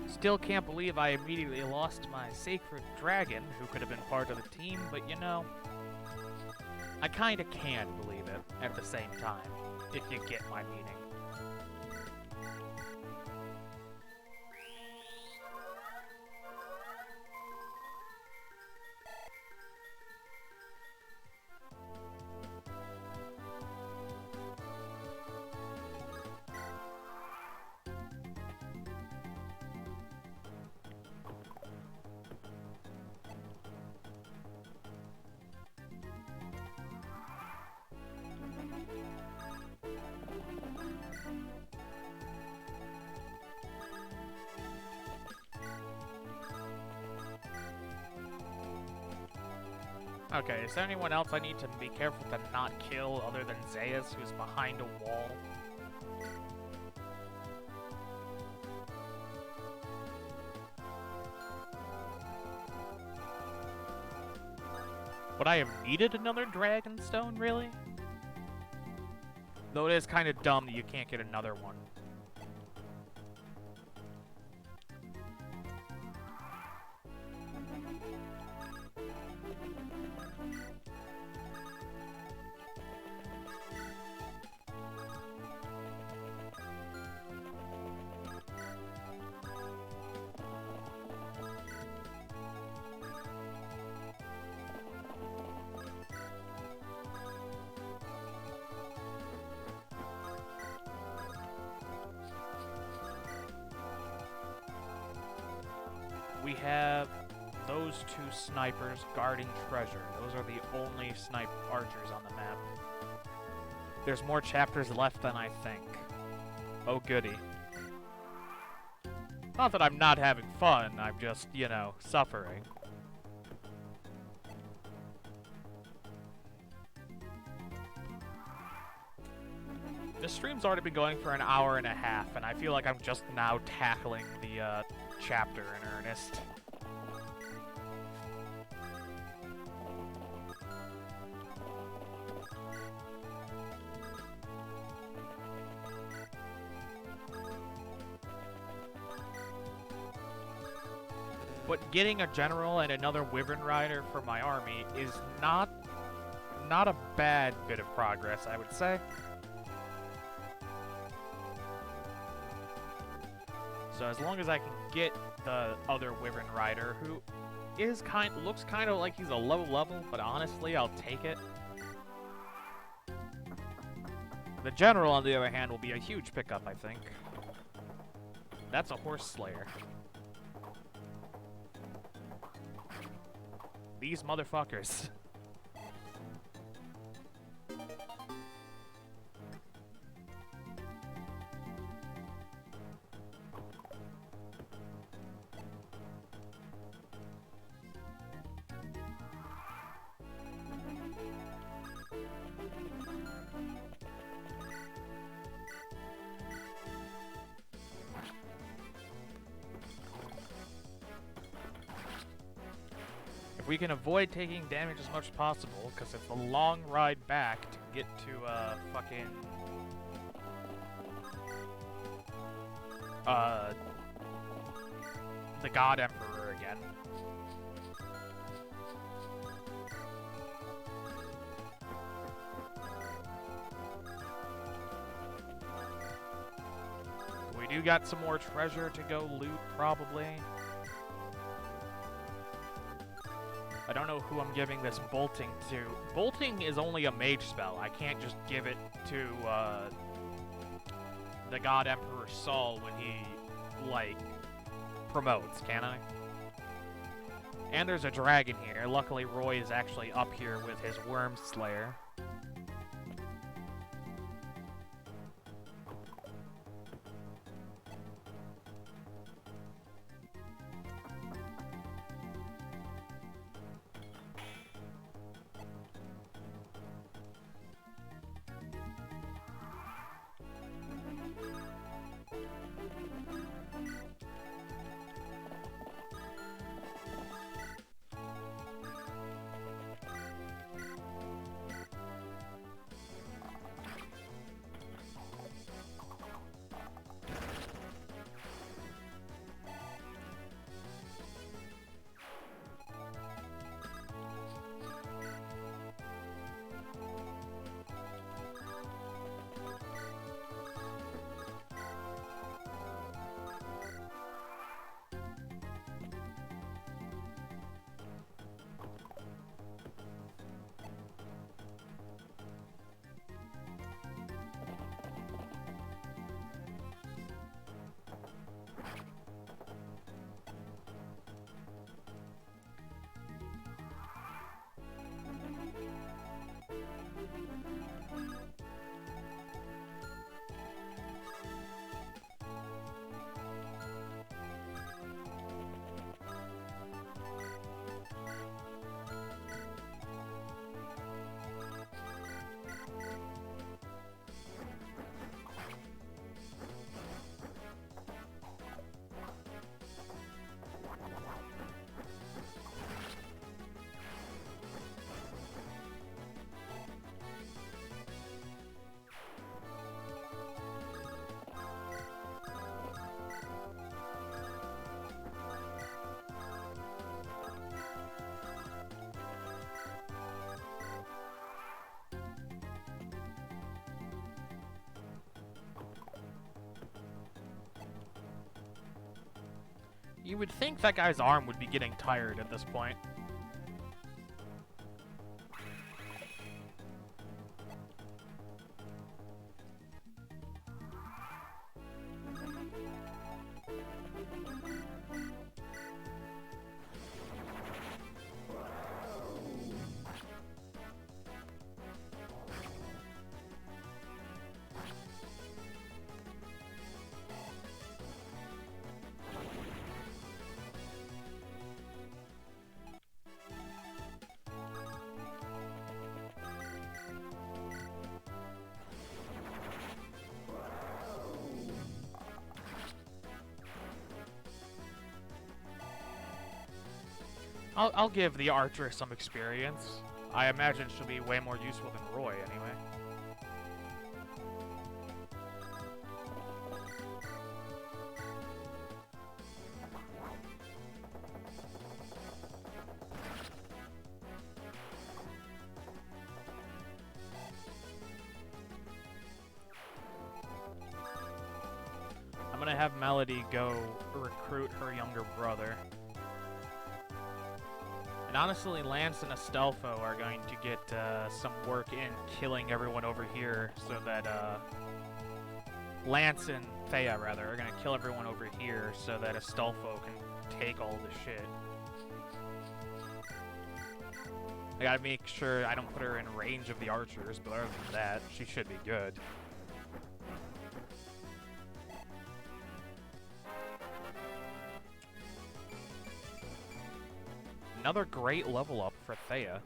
Still can't believe I immediately lost my sacred dragon, who could have been part of the team, but you know, I kinda can believe it at the same time, if you get my meaning. Okay, is there anyone else I need to be careful to not kill other than Zayas, who's behind a wall? Would I have needed another Dragonstone, really? Though it is kind of dumb that you can't get another one. We have those two snipers guarding treasure. Those are the only archers on the map. There's more chapters left than I think. Oh goody. Not that I'm not having fun, I'm just, you know, suffering. This stream's already been going for an hour and a half, and I feel like I'm just now tackling the, chapter in earnest. But getting a general and another Wyvern Rider for my army is not a bad bit of progress, I would say. So as long as I can get the other Wyvern Rider, who is looks kind of like he's a low level, but honestly, I'll take it. The General, on the other hand, will be a huge pickup, I think. That's a Horse Slayer. These motherfuckers. If we can avoid taking damage as much as possible, because it's a long ride back to get to, fucking... the God Emperor again. We do got some more treasure to go loot, probably. I don't know who I'm giving this bolting to. Bolting is only a mage spell. I can't just give it to the God Emperor Saul when he, like, promotes, can I? And there's a dragon here. Luckily, Roy is actually up here with his Worm Slayer. You would think that guy's arm would be getting tired at this point. I'll give the archer some experience. I imagine she'll be way more useful than Roy, anyway. I'm gonna have Melody go recruit her younger brother. And honestly, Lance and Astolfo are going to get some work in killing everyone over here so that, Lance and Thea, rather, are going to kill everyone over here so that Astolfo can take all the shit. I gotta make sure I don't put her in range of the archers, but other than that, she should be good. Another great level up for Thea.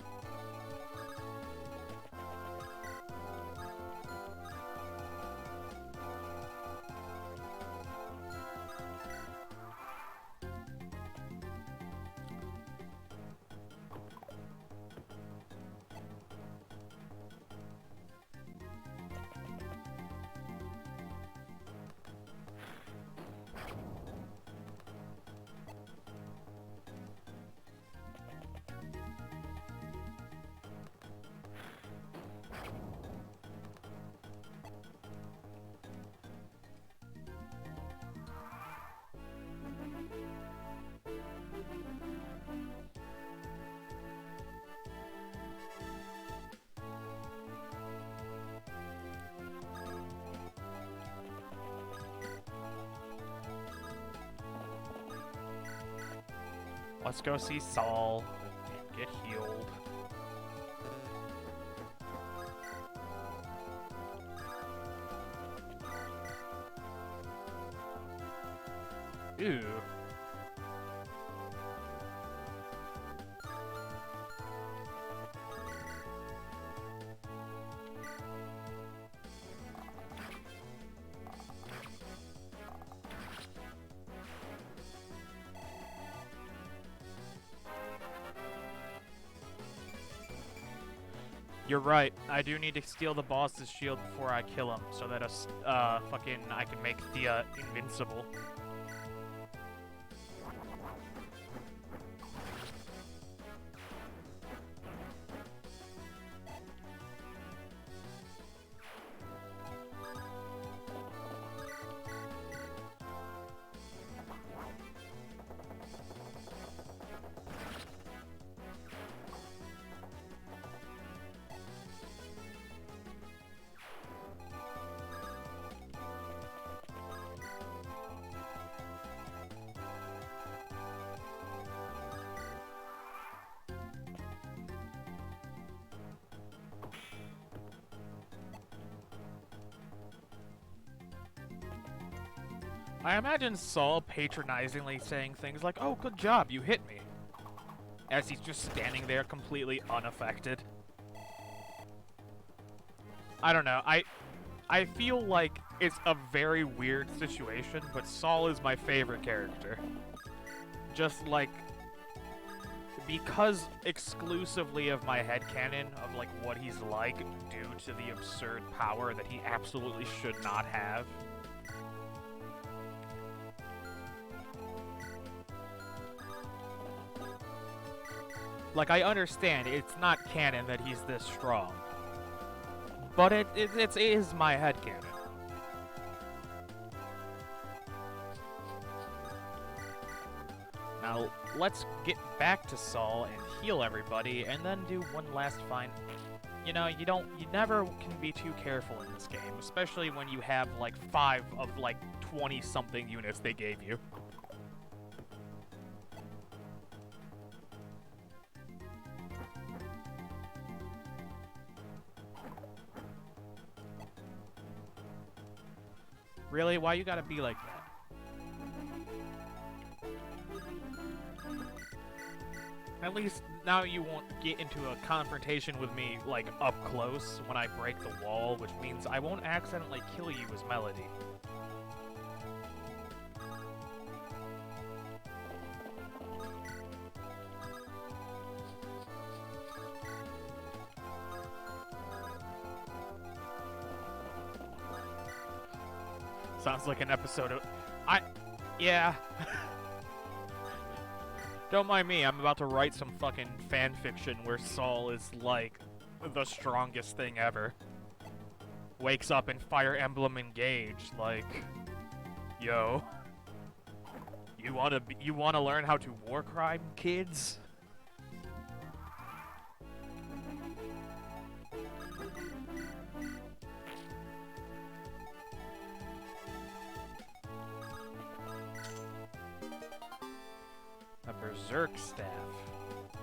Let's go see Saul and get healed. Ew. You're right. I do need to steal the boss's shield before I kill him, so that I can make Thea invincible. I imagine Saul patronizingly saying things like, "Oh, good job, you hit me," as he's just standing there completely unaffected. I don't know, I feel like it's a very weird situation, but Saul is my favorite character. Just like, because exclusively of my headcanon of like what he's like due to the absurd power that he absolutely should not have. Like, I understand it's not canon that he's this strong, but it is my headcanon. Now, let's get back to Saul and heal everybody, and then do one last fine... You know, you never can be too careful in this game, especially when you have, like, 5 of, like, 20-something units they gave you. Really? Why you gotta be like that? At least now you won't get into a confrontation with me, like, up close when I break the wall, which means I won't accidentally kill you as Melody. Sounds like an episode of... Yeah. Don't mind me, I'm about to write some fucking fanfiction where Saul is, like, the strongest thing ever. Wakes up in Fire Emblem Engage, like... Yo. You wanna learn how to war crime, kids? A berserk staff.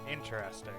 Interesting.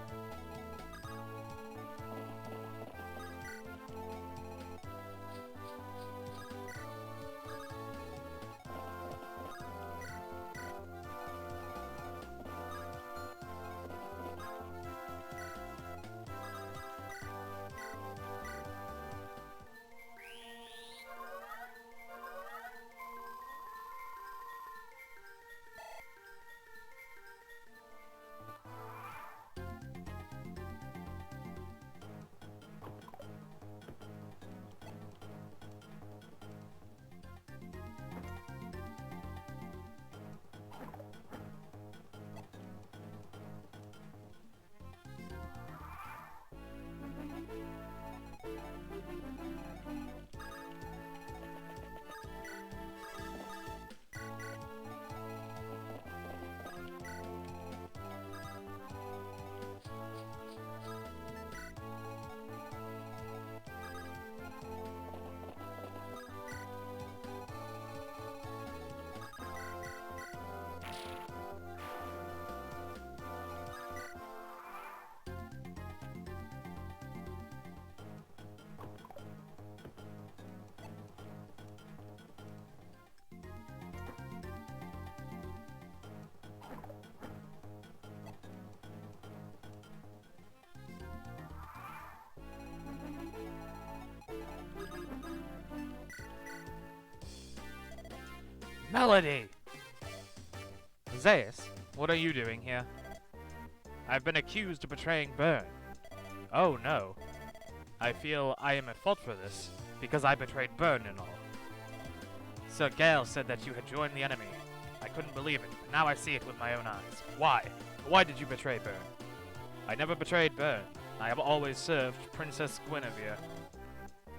Melody! Zeus, what are you doing here? I've been accused of betraying Byrne. Oh no. I feel I am at fault for this, because I betrayed Byrne and all. Sir Gale said that you had joined the enemy. I couldn't believe it, but now I see it with my own eyes. Why? Why did you betray Byrne? I never betrayed Byrne. I have always served Princess Guinevere.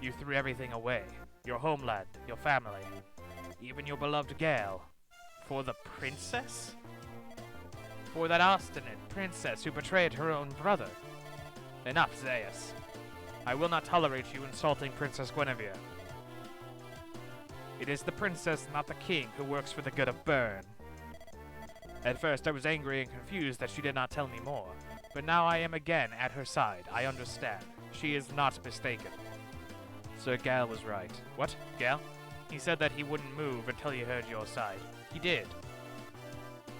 You threw everything away. Your homeland, your family, even your beloved Gale. For the princess? For that obstinate princess who betrayed her own brother. Enough, Zeus. I will not tolerate you insulting Princess Guinevere. It is the princess, not the king, who works for the good of Byrne. At first I was angry and confused that she did not tell me more, but now I am again at her side. I understand. She is not mistaken. Sir Gale was right. What? Gale? He said that he wouldn't move until he heard your side. He did.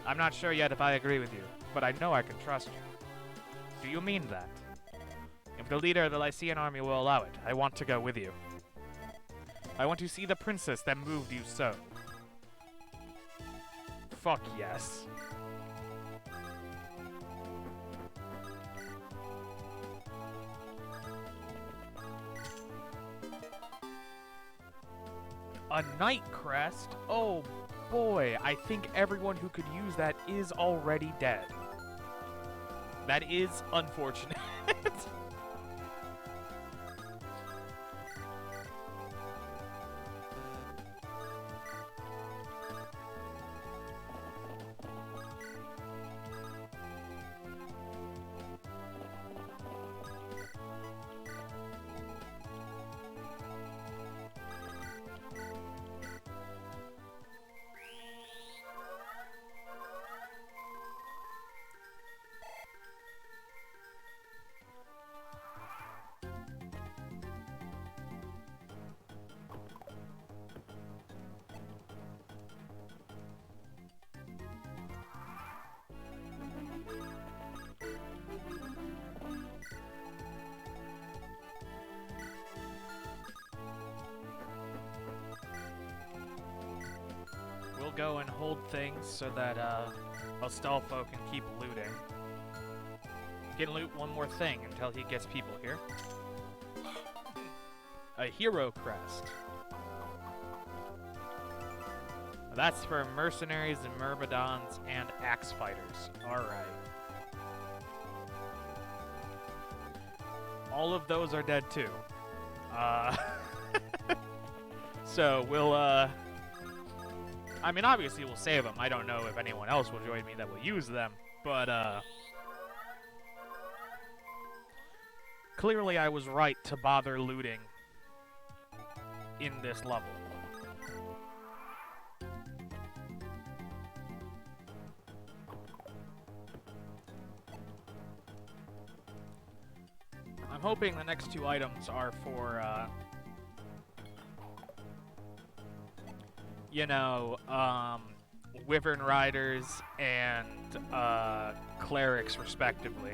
I'm not sure yet if I agree with you, but I know I can trust you. Do you mean that? If the leader of the Lycian army will allow it, I want to go with you. I want to see the princess that moved you so. Fuck yes. A night crest? Oh boy, I think everyone who could use that is already dead. That is unfortunate. We'll go and hold things so that Astolfo can keep looting. He can loot one more thing until he gets people here. A hero crest. That's for mercenaries and myrmidons and axe fighters. Alright. All of those are dead too. So we'll I mean, obviously we'll save them. I don't know if anyone else will join me that will use them, but clearly I was right to bother looting in this level. I'm hoping the next two items are for, you know, Wyvern Riders and Clerics, respectively.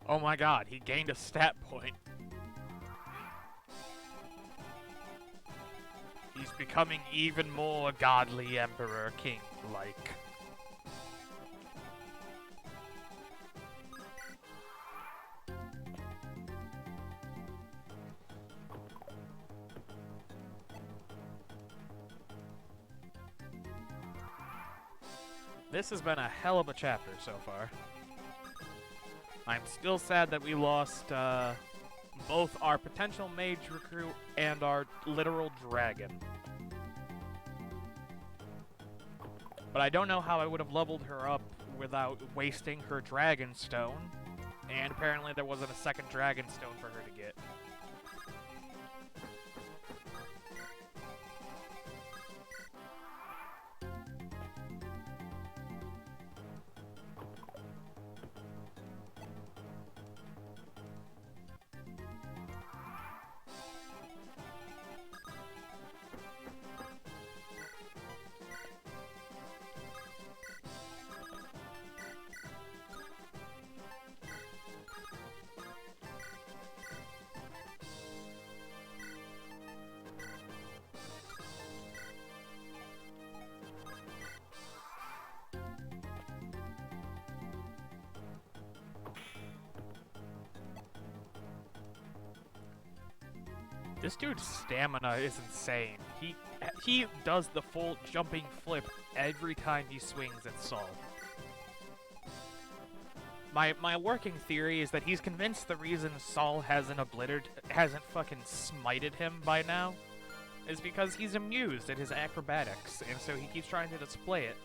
Oh my god, he gained a stat point. He's becoming even more godly Emperor King-like. This has been a hell of a chapter so far. I'm still sad that we lost both our potential mage recruit and our literal dragon. But I don't know how I would have leveled her up without wasting her dragon stone. And apparently there wasn't a second dragon stone for her to get. This dude's stamina is insane. He does the full jumping flip every time he swings at Saul. My working theory is that he's convinced the reason Saul hasn't fucking smited him by now is because he's amused at his acrobatics, and so he keeps trying to display it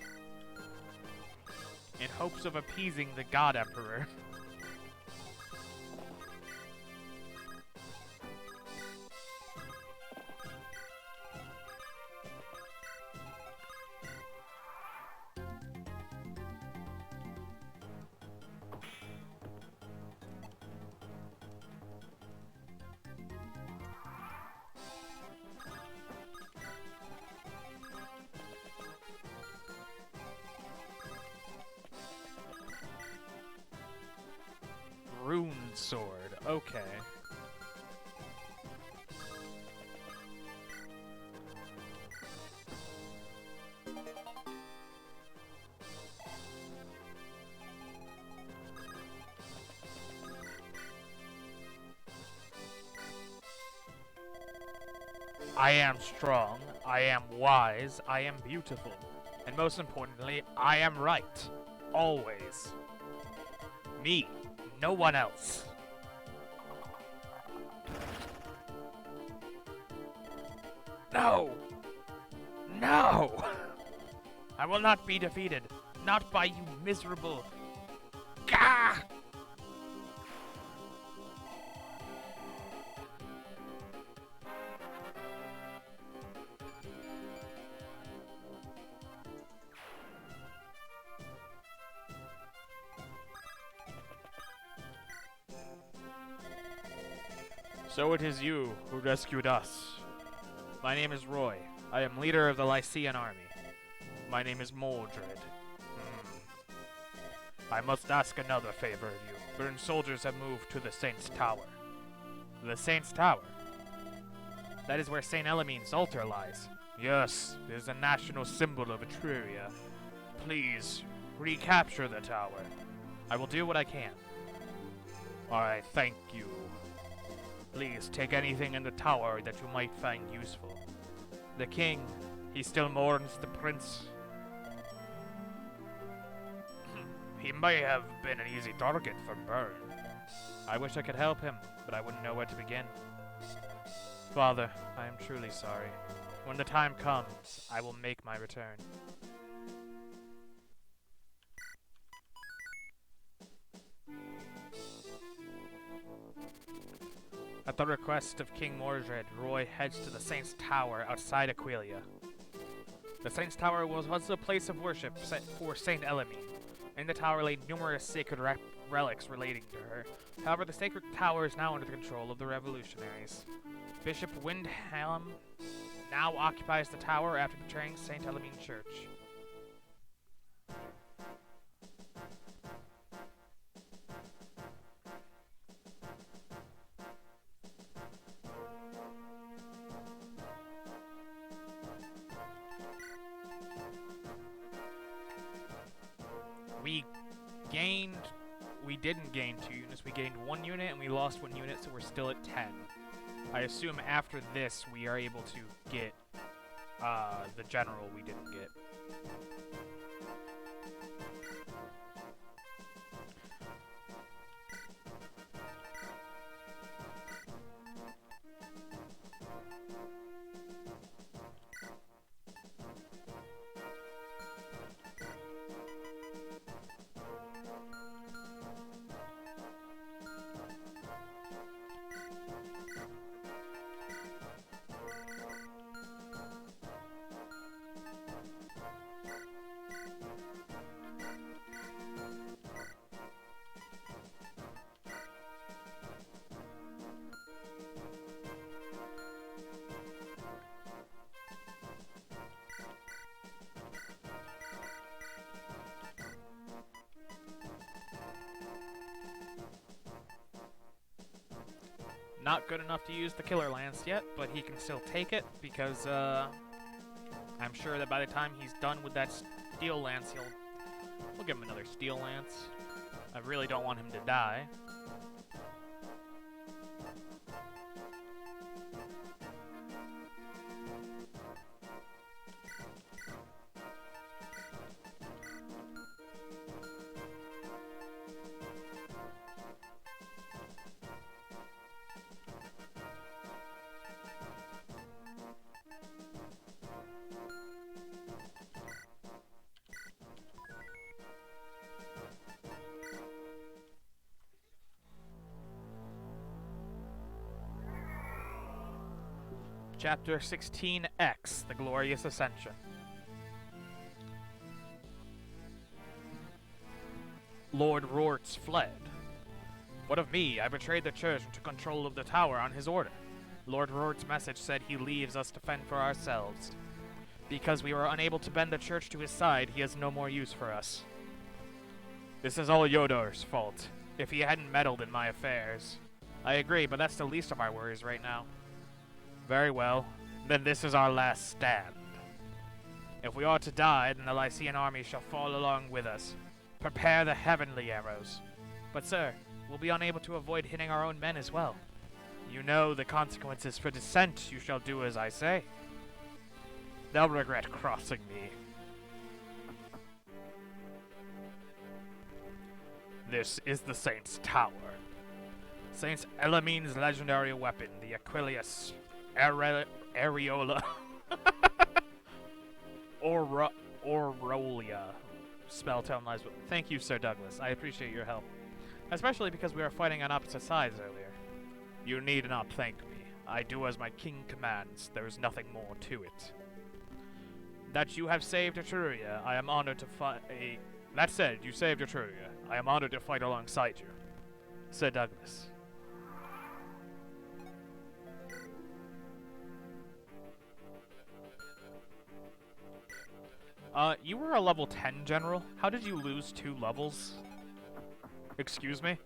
in hopes of appeasing the God Emperor. Rune sword, okay. I am strong, I am wise, I am beautiful, and most importantly, I am right. Always. Me. No one else. No! No! I will not be defeated. Not by you miserable... Gah! So it is you who rescued us. My name is Roy. I am leader of the Lycian army. My name is Mordred. I must ask another favor of you. Burned soldiers have moved to the Saint's Tower. The Saint's Tower? That is where Saint Elamine's altar lies. Yes, it is a national symbol of Etruria. Please, recapture the tower. I will do what I can. Alright, thank you. Please take anything in the tower that you might find useful. The king, he still mourns the prince. He may have been an easy target for burn. I wish I could help him, but I wouldn't know where to begin. Father, I am truly sorry. When the time comes, I will make my return. At the request of King Mordred, Roy heads to the Saint's Tower outside Aquileia. The Saint's Tower was once a place of worship for Saint Elamine. In the tower lay numerous sacred relics relating to her. However, the sacred tower is now under the control of the revolutionaries. Bishop Windhelm now occupies the tower after betraying Saint Elamine Church. didn't gain 2 units. We gained 1 unit and we lost 1 unit, so we're still at 10. I assume after this we are able to get the general we didn't get. Not good enough to use the Killer Lance yet, but he can still take it because I'm sure that by the time he's done with that Steel Lance, we'll give him another Steel Lance. I really don't want him to die. Chapter 16X, The Glorious Ascension. Lord Rort's fled. What of me? I betrayed the church and took control of the tower on his order. Lord Rort's message said he leaves us to fend for ourselves. Because we were unable to bend the church to his side, he has no more use for us. This is all Yodor's fault, if he hadn't meddled in my affairs. I agree, but that's the least of our worries right now. Very well, then this is our last stand. If we are to die, then the Lycian army shall fall along with us. Prepare the heavenly arrows. But sir, we'll be unable to avoid hitting our own men as well. You know the consequences for dissent. You shall do as I say. They'll regret crossing me. This is the Saint's Tower. Saint Elamine's legendary weapon, the Aquilius Areola Aureolia. Spelltone lies with. Thank you, Sir Douglas. I appreciate your help. Especially because we were fighting on opposite sides earlier. You need not thank me. I do as my king commands. There is nothing more to it. That you have saved Etruria, I am honored to fight. That said, you saved Etruria. I am honored to fight alongside you. Sir Douglas. You were a level 10 general. How did you lose 2 levels? Excuse me?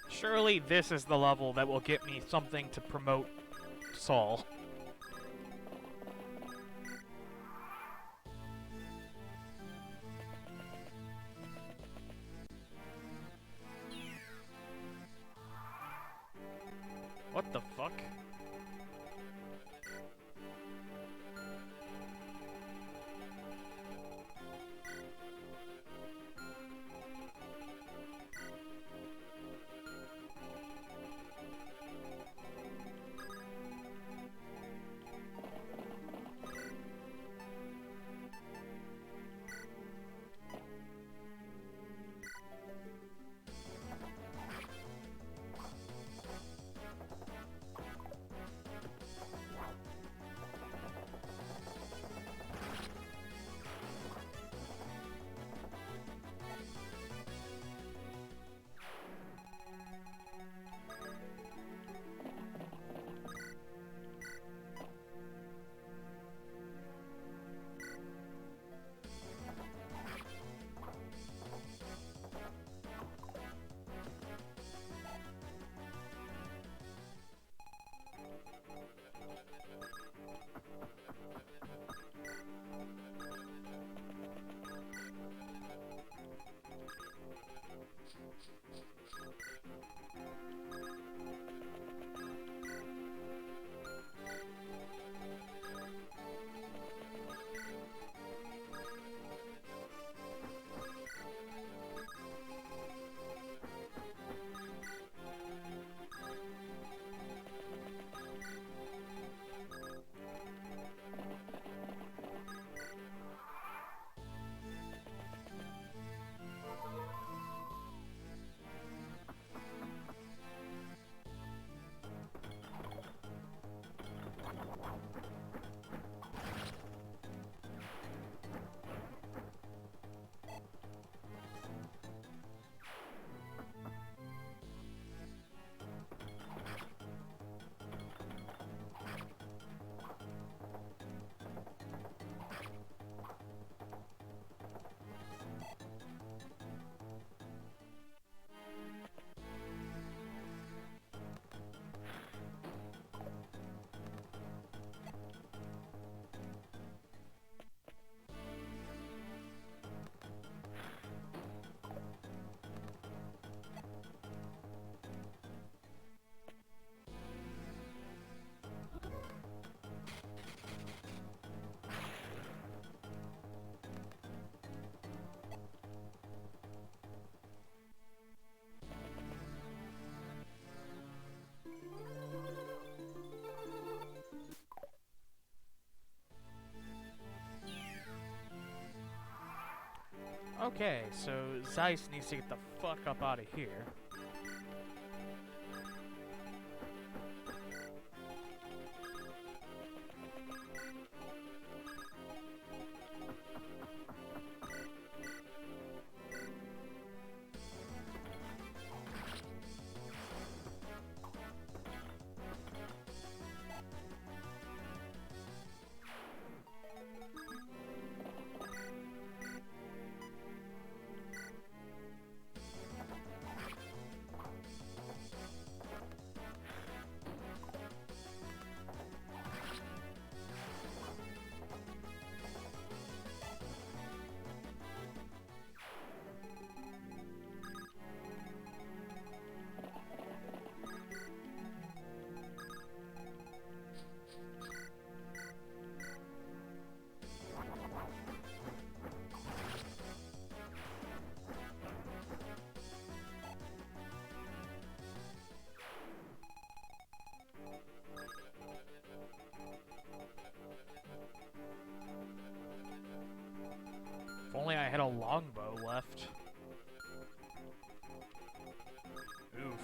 Surely this is the level that will get me something to promote Saul. What the fuck? Okay, so Zeiss needs to get the fuck up out of here. If only I had a longbow left. Oof.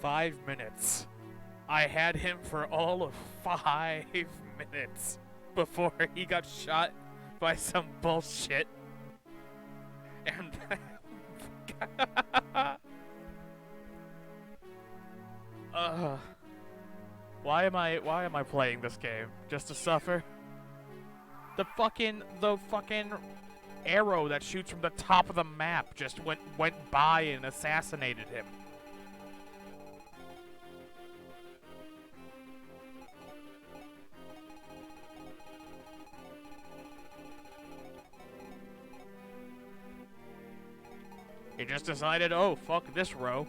"5 minutes. I had him for all of 5 minutes before he got shot by some bullshit. And why am I playing this game? Just to suffer? The fucking arrow that shoots from the top of the map just went by and assassinated him. He just decided, oh, fuck this row.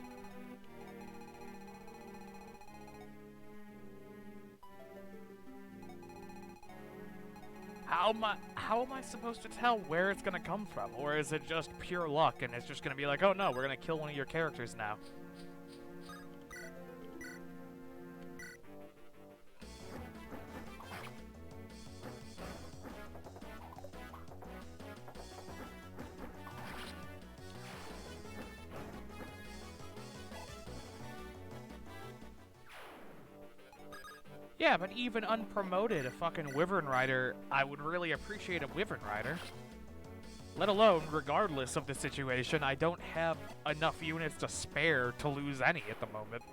How am I supposed to tell where it's gonna come from? Or is it just pure luck and it's just gonna be like, oh no, we're gonna kill one of your characters now? Yeah, but even unpromoted, a fucking Wyvern Rider, I would really appreciate a Wyvern Rider. Let alone, regardless of the situation, I don't have enough units to spare to lose any at the moment.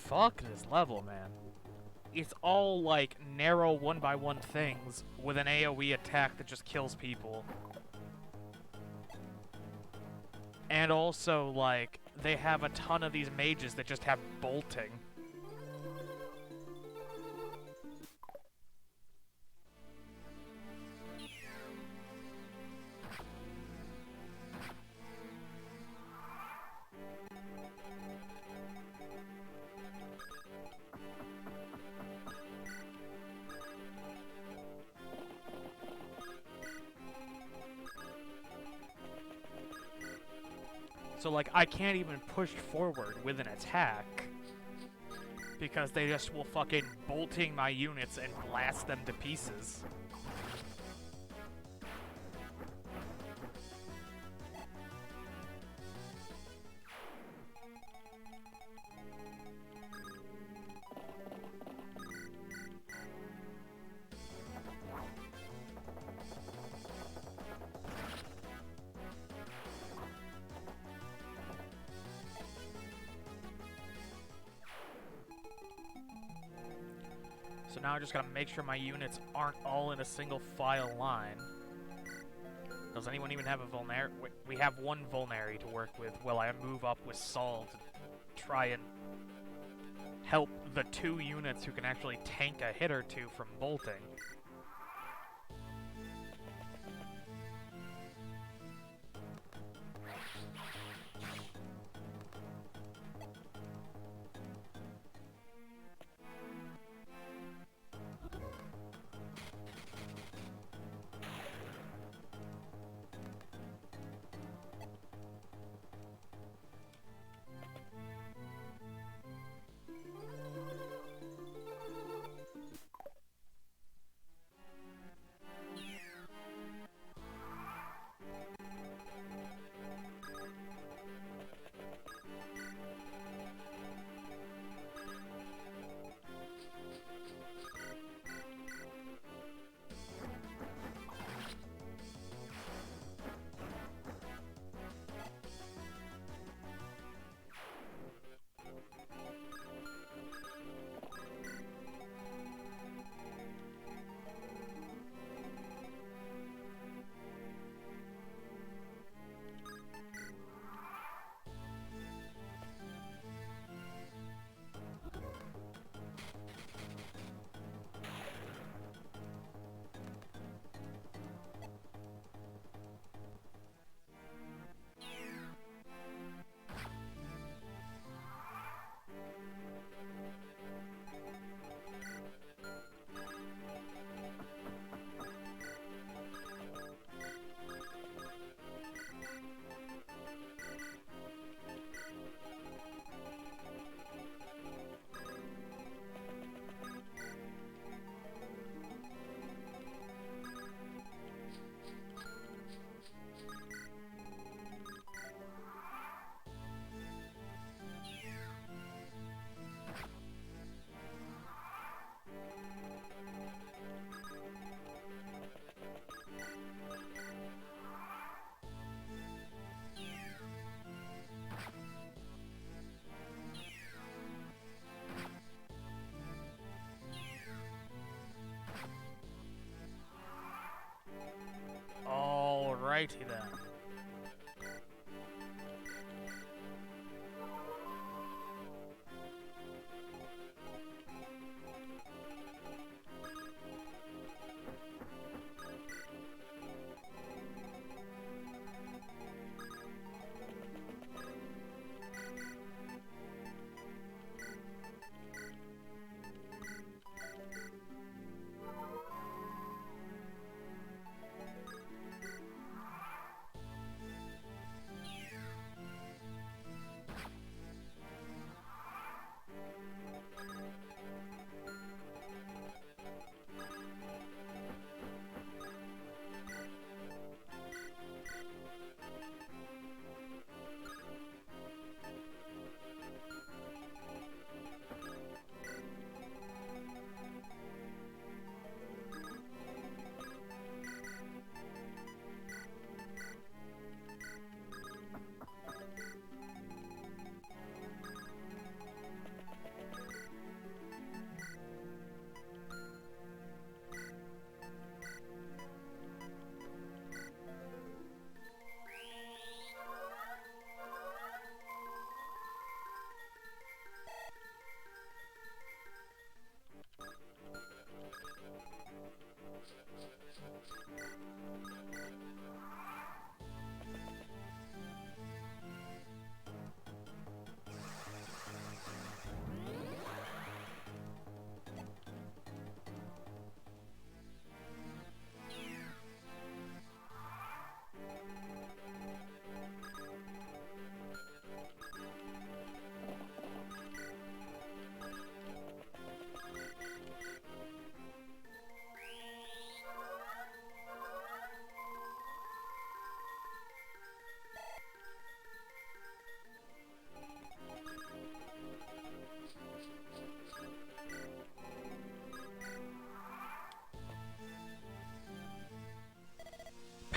Fuck this level, man. It's all, like, narrow 1x1 things with an AoE attack that just kills people. And also, like, they have a ton of these mages that just have bolting. So, like, I can't even push forward with an attack because they just will fucking bolting my units and blast them to pieces. So now I just gotta make sure my units aren't all in a single file line. Does anyone even have a vulnerary? We have one vulnerary to work with while I move up with Saul to try and help the 2 units who can actually tank a hit or two from bolting. Alrighty then.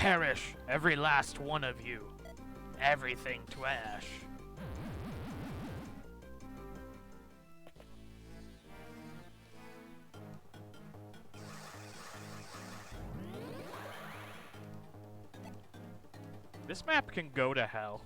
Perish, every last one of you. Everything to ash. This map can go to hell.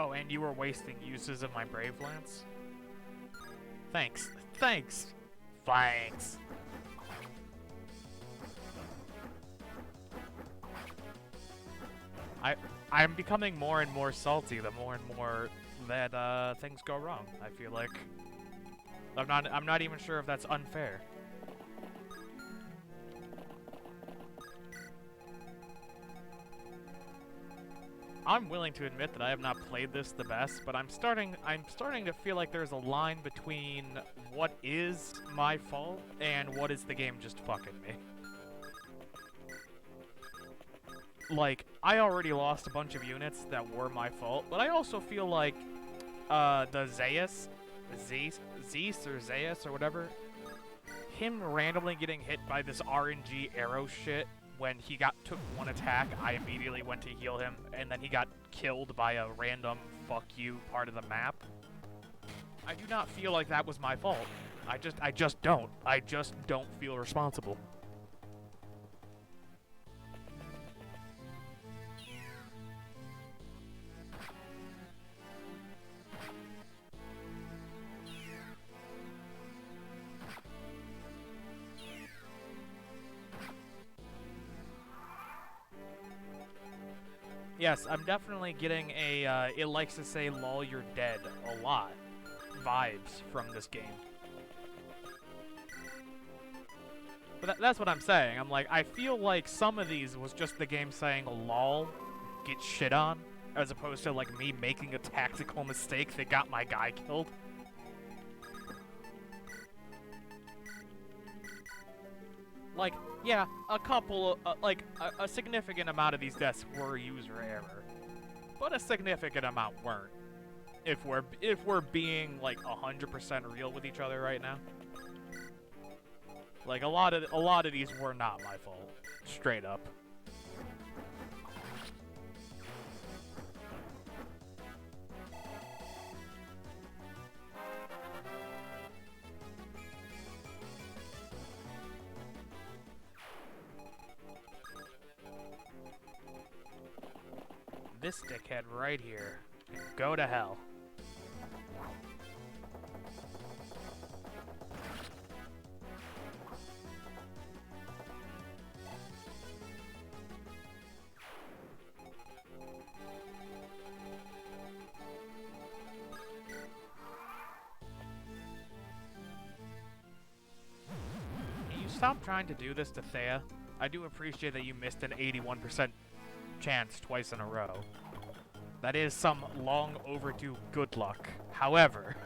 Oh, and you were wasting uses of my Brave Lance? Thanks. Thanks! Thanks! I'm becoming more and more salty the more and more that things go wrong. I feel like I'm not even sure if that's unfair. I'm willing to admit that I have not played this the best, but I'm starting to feel like there's a line between what is my fault and what is the game just fucking me. Like, I already lost a bunch of units that were my fault, but I also feel like the Zeus or Zeus or whatever, him randomly getting hit by this RNG arrow shit. When he took one attack, I immediately went to heal him, and then he got killed by a random fuck you part of the map. I do not feel like that was my fault. I just don't. I just don't feel responsible. Yes, I'm definitely getting a, it likes to say lol you're dead a lot vibes from this game. But that's what I'm saying. I'm like, I feel like some of these was just the game saying lol, get shit on, as opposed to like me making a tactical mistake that got my guy killed. Like, yeah, a couple, like, a significant amount of these deaths were user error, but a significant amount weren't. If we're being like 100% real with each other right now, like a lot of these were not my fault, straight up. This dickhead right here can go to hell. Can you stop trying to do this to Thea? I do appreciate that you missed an 81% chance twice in a row. That is some long overdue good luck. However,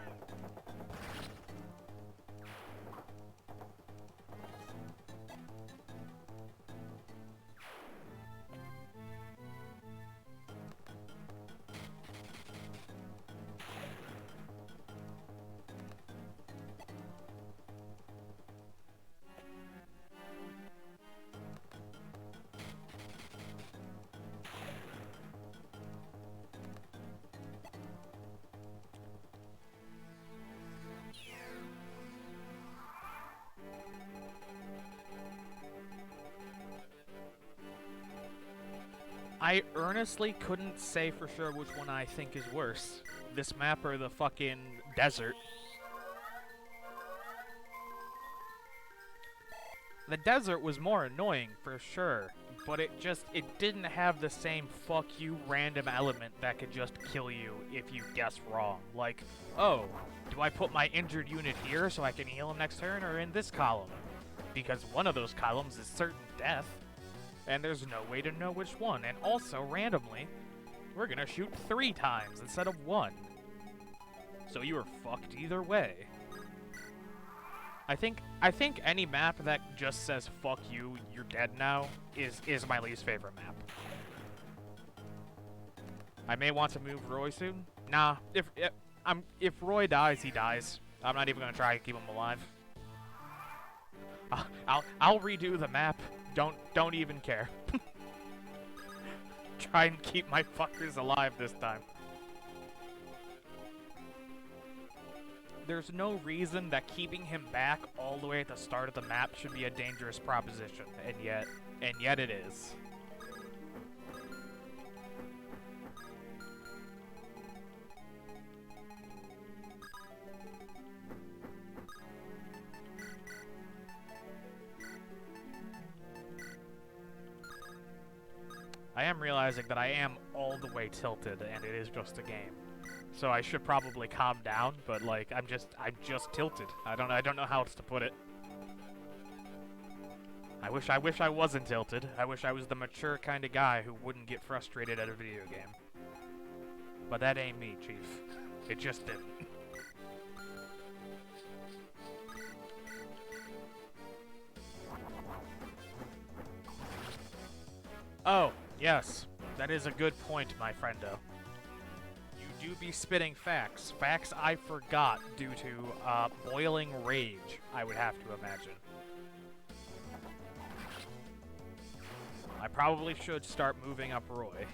I earnestly couldn't say for sure which one I think is worse. This map or the fucking desert. The desert was more annoying, for sure, but it didn't have the same fuck you random element that could just kill you if you guess wrong. Like, oh, do I put my injured unit here so I can heal him next turn, or in this column? Because one of those columns is certain death, and there's no way to know which one. And also, randomly, we're gonna shoot 3 times instead of 1. So you were fucked either way. I think any map that just says "fuck you, you're dead now" is my least favorite map. I may want to move Roy soon. Nah, if Roy dies, he dies. I'm not even gonna try to keep him alive. I'll redo the map. Don't even care. Try and keep my fuckers alive this time. There's no reason that keeping him back all the way at the start of the map should be a dangerous proposition, and yet it is. I am realizing that I am all the way tilted, and it is just a game. So I should probably calm down, but like I'm just tilted. I don't know how else to put it. I wish I wasn't tilted. I wish I was the mature kind of guy who wouldn't get frustrated at a video game. But that ain't me, Chief. It just didn't. Oh, yes. That is a good point, my friendo. You do be spitting facts. Facts I forgot due to boiling rage, I would have to imagine. I probably should start moving up Roy.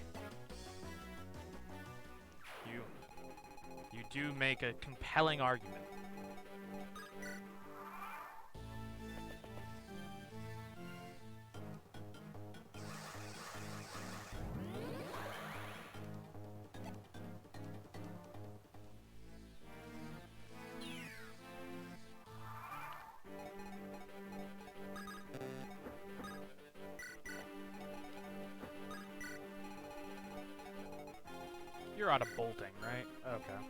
You do make a compelling argument. You're out of bolting, right? Okay.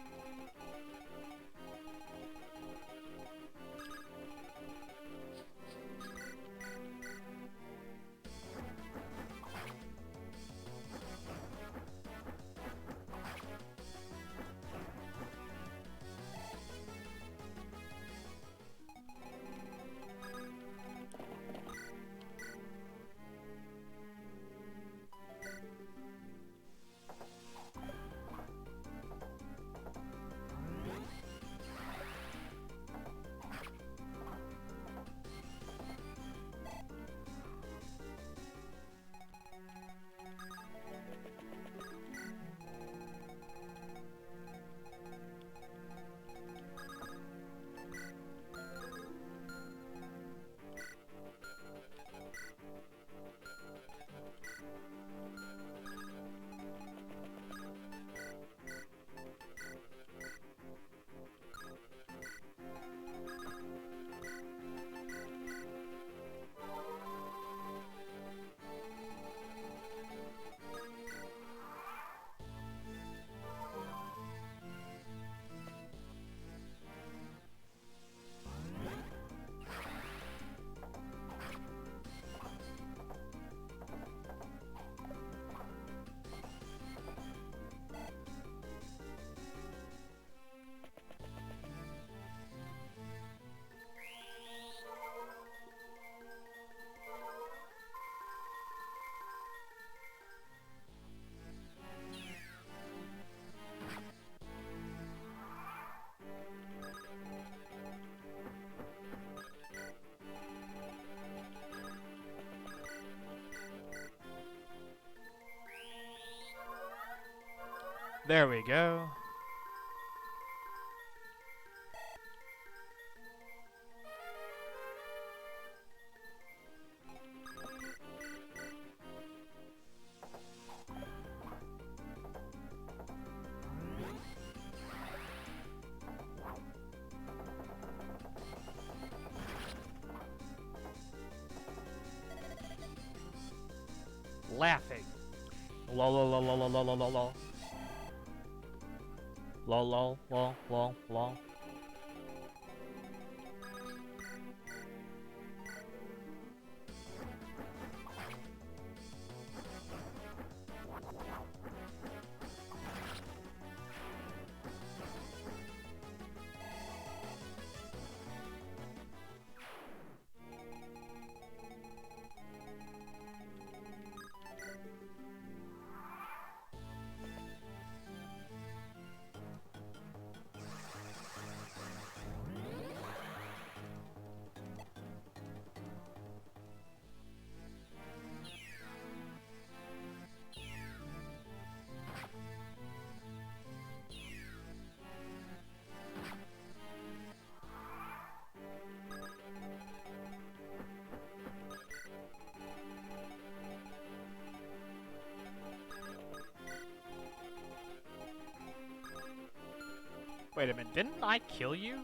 There we go. laughing. Lol lol lol lol lol lol lol lol. Lol lol lol lol lol. Wait a minute, didn't I kill you?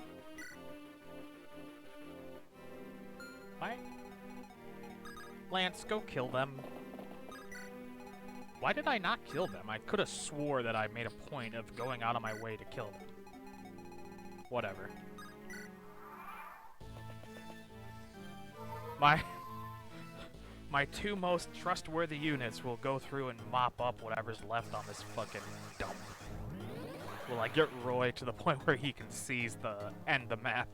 Why? Lance, go kill them. Why did I not kill them? I could have swore that I made a point of going out of my way to kill them. Whatever. My two most trustworthy units will go through and mop up whatever's left on this fucking dump. Will I get Roy to the point where he can seize the end the map?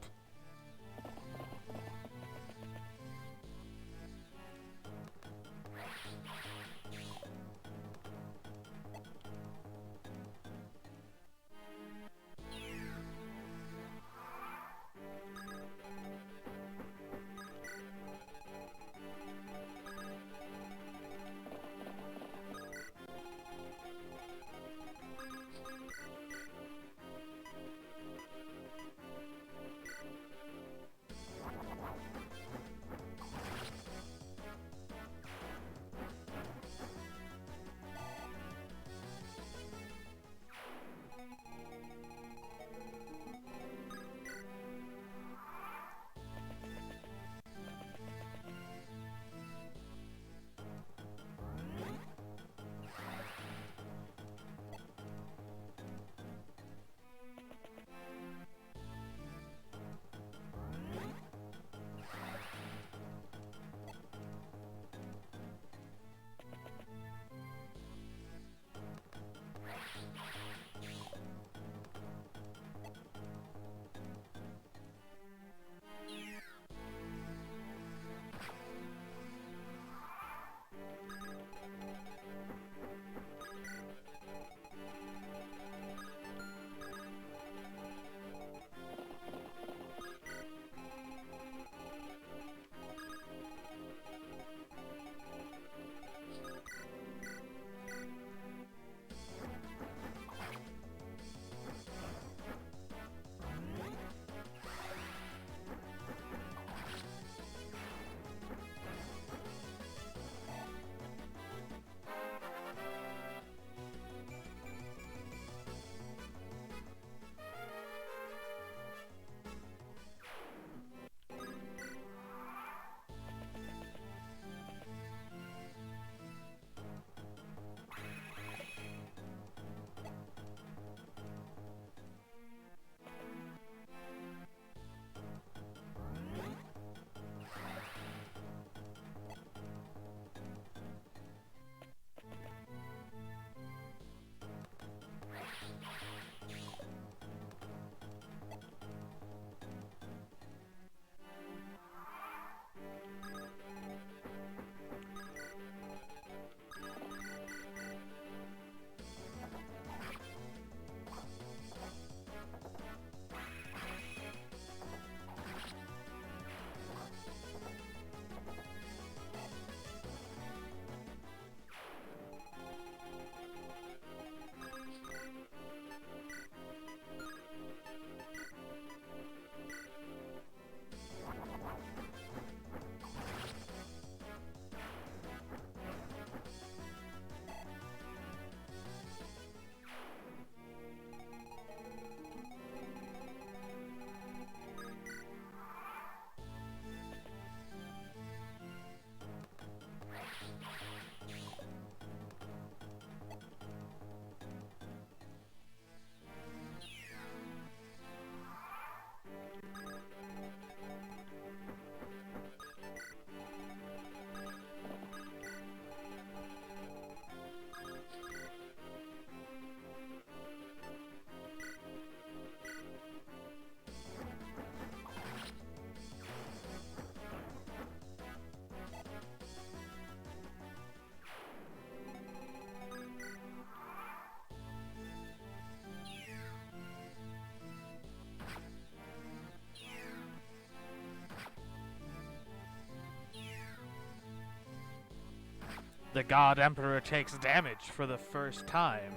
The God Emperor takes damage for the first time.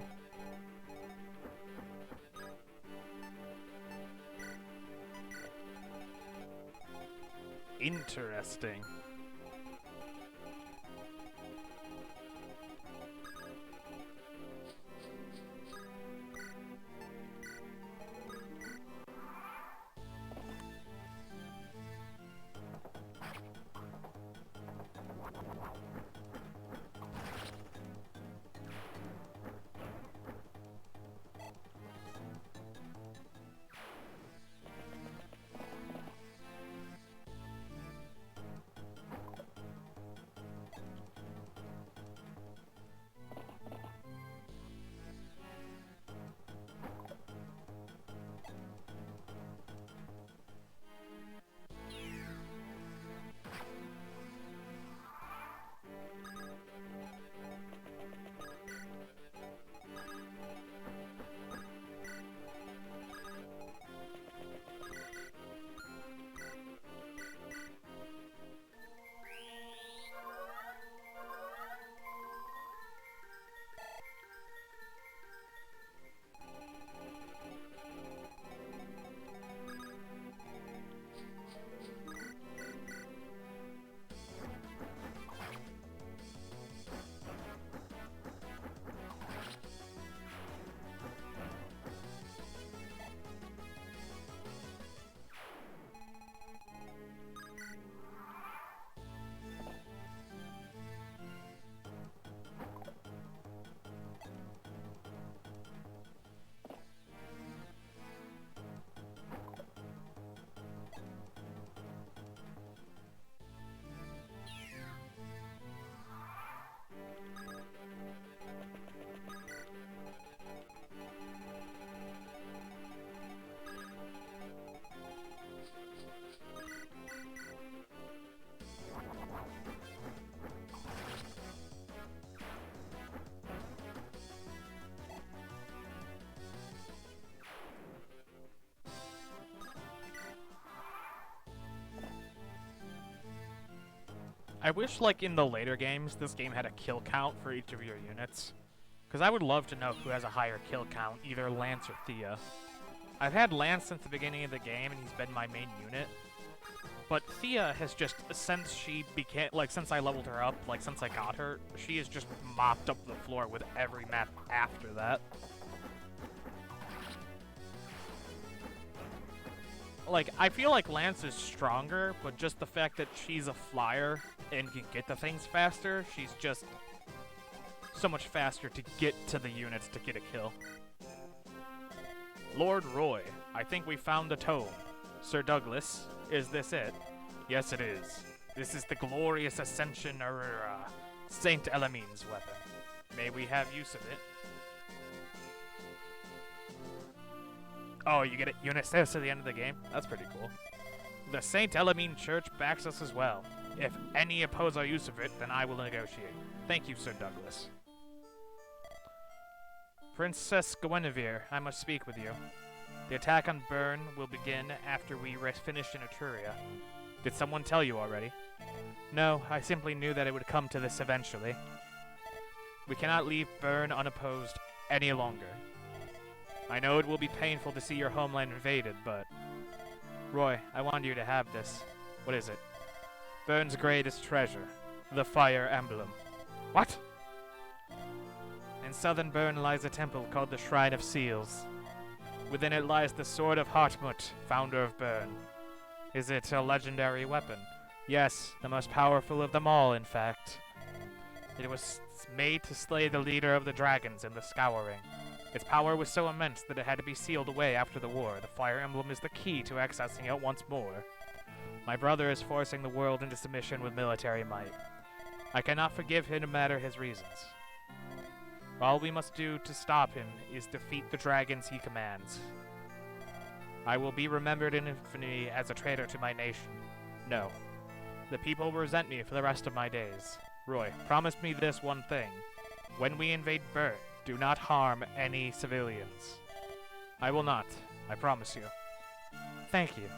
Interesting. I wish, like, in the later games, this game had a kill count for each of your units. Because I would love to know who has a higher kill count, either Lance or Thea. I've had Lance since the beginning of the game, and he's been my main unit. But Thea has just, since she became, like, since I leveled her up, like, since I got her, she has just mopped up the floor with every map after that. Like, I feel like Lance is stronger, but just the fact that she's a flyer and can get the things faster, she's just so much faster to get to the units to get a kill. Lord Roy, I think we found the tome. Sir Douglas, is this it? Yes, it is. This is the glorious Ascension Aurora, Saint Elamine's weapon. May we have use of it? Oh, you get it Unisys at the end of the game? That's pretty cool. The St. Elamine Church backs us as well. If any oppose our use of it, then I will negotiate. Thank you, Sir Douglas. Princess Guinevere, I must speak with you. The attack on Bern will begin after we finish in Etruria. Did someone tell you already? No, I simply knew that it would come to this eventually. We cannot leave Bern unopposed any longer. I know it will be painful to see your homeland invaded, but... Roy, I want you to have this. What is it? Bern's greatest treasure. The Fire Emblem. What? In southern Bern lies a temple called the Shrine of Seals. Within it lies the Sword of Hartmut, founder of Bern. Is it a legendary weapon? Yes, the most powerful of them all, in fact. It was made to slay the leader of the dragons in the Scouring. Its power was so immense that it had to be sealed away after the war. The Fire Emblem is the key to accessing it once more. My brother is forcing the world into submission with military might. I cannot forgive him no matter his reasons. All we must do to stop him is defeat the dragons he commands. I will be remembered in infamy as a traitor to my nation. No. The people will resent me for the rest of my days. Roy, promise me this one thing. When we invade Bern, do not harm any civilians. I will not. I promise you. Thank you.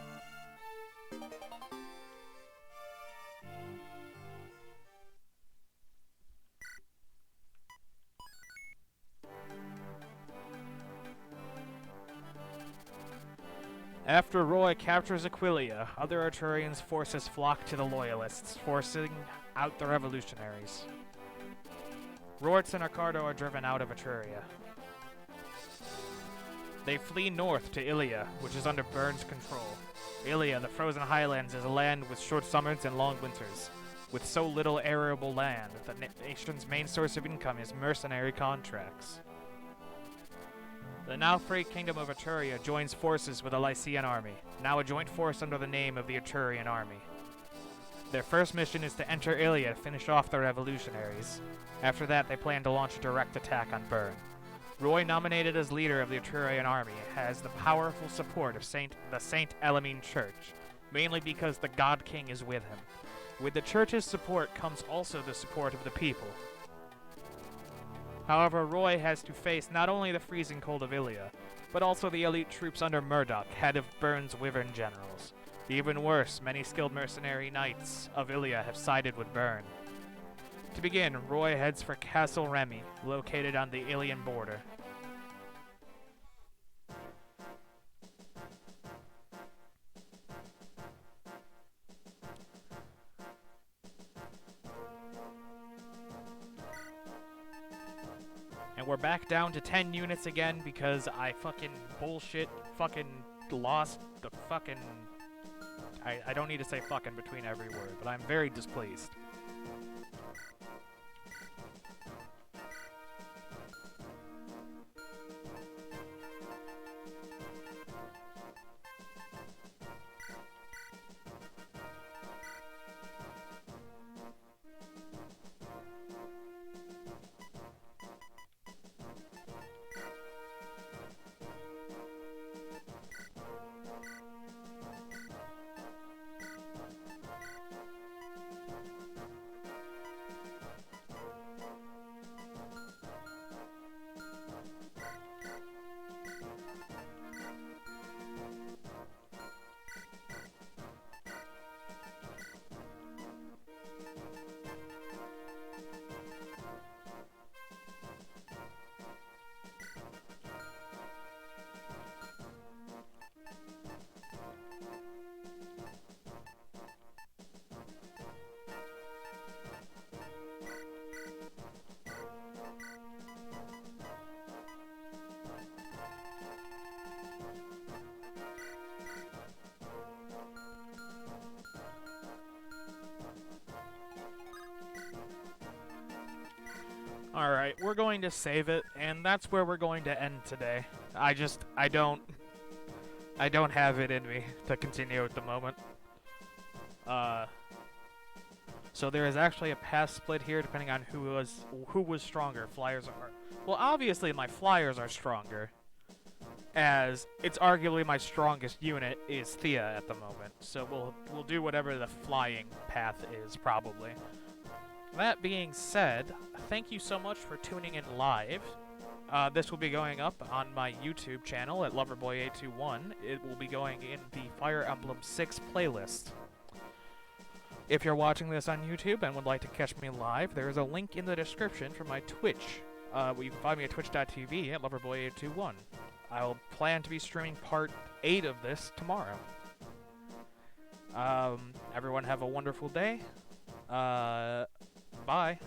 After Roy captures Aquilia, other Etrurians' forces flock to the Loyalists, forcing out the revolutionaries. Rorts and Arcardo are driven out of Etruria. They flee north to Ilia, which is under Byrne's control. Ilia, the frozen highlands, is a land with short summers and long winters. With so little arable land, the nation's main source of income is mercenary contracts. The now free Kingdom of Etruria joins forces with the Lycian army, now a joint force under the name of the Etrurian army. Their first mission is to enter Ilia to finish off the revolutionaries. After that, they plan to launch a direct attack on Byrne. Roy, nominated as leader of the Etrurian army, has the powerful support of the Saint Elamine Church, mainly because the God King is with him. With the Church's support comes also the support of the people. However, Roy has to face not only the freezing cold of Ilia, but also the elite troops under Murdoch, head of Byrne's Wyvern generals. Even worse, many skilled mercenary knights of Ilia have sided with Byrne. To begin, Roy heads for Castle Remy, located on the Ilian border. And we're back down to 10 units again because I fucking lost the fucking... I don't need to say fucking between every word, but I'm very displeased. Alright, we're going to save it, and that's where we're going to end today. I don't have it in me to continue at the moment. So there is actually a pass split here depending on who was stronger, flyers or... Well, obviously my flyers are stronger, as it's arguably my strongest unit is Thea at the moment. So we'll do whatever the flying path is, probably. That being said, thank you so much for tuning in live. This will be going up on my YouTube channel at Loverboy821. It will be going in the Fire Emblem 6 playlist. If you're watching this on YouTube and would like to catch me live, there is a link in the description for my Twitch. You can find me at twitch.tv at Loverboy821. I'll plan to be streaming part 8 of this tomorrow. Everyone have a wonderful day. Bye.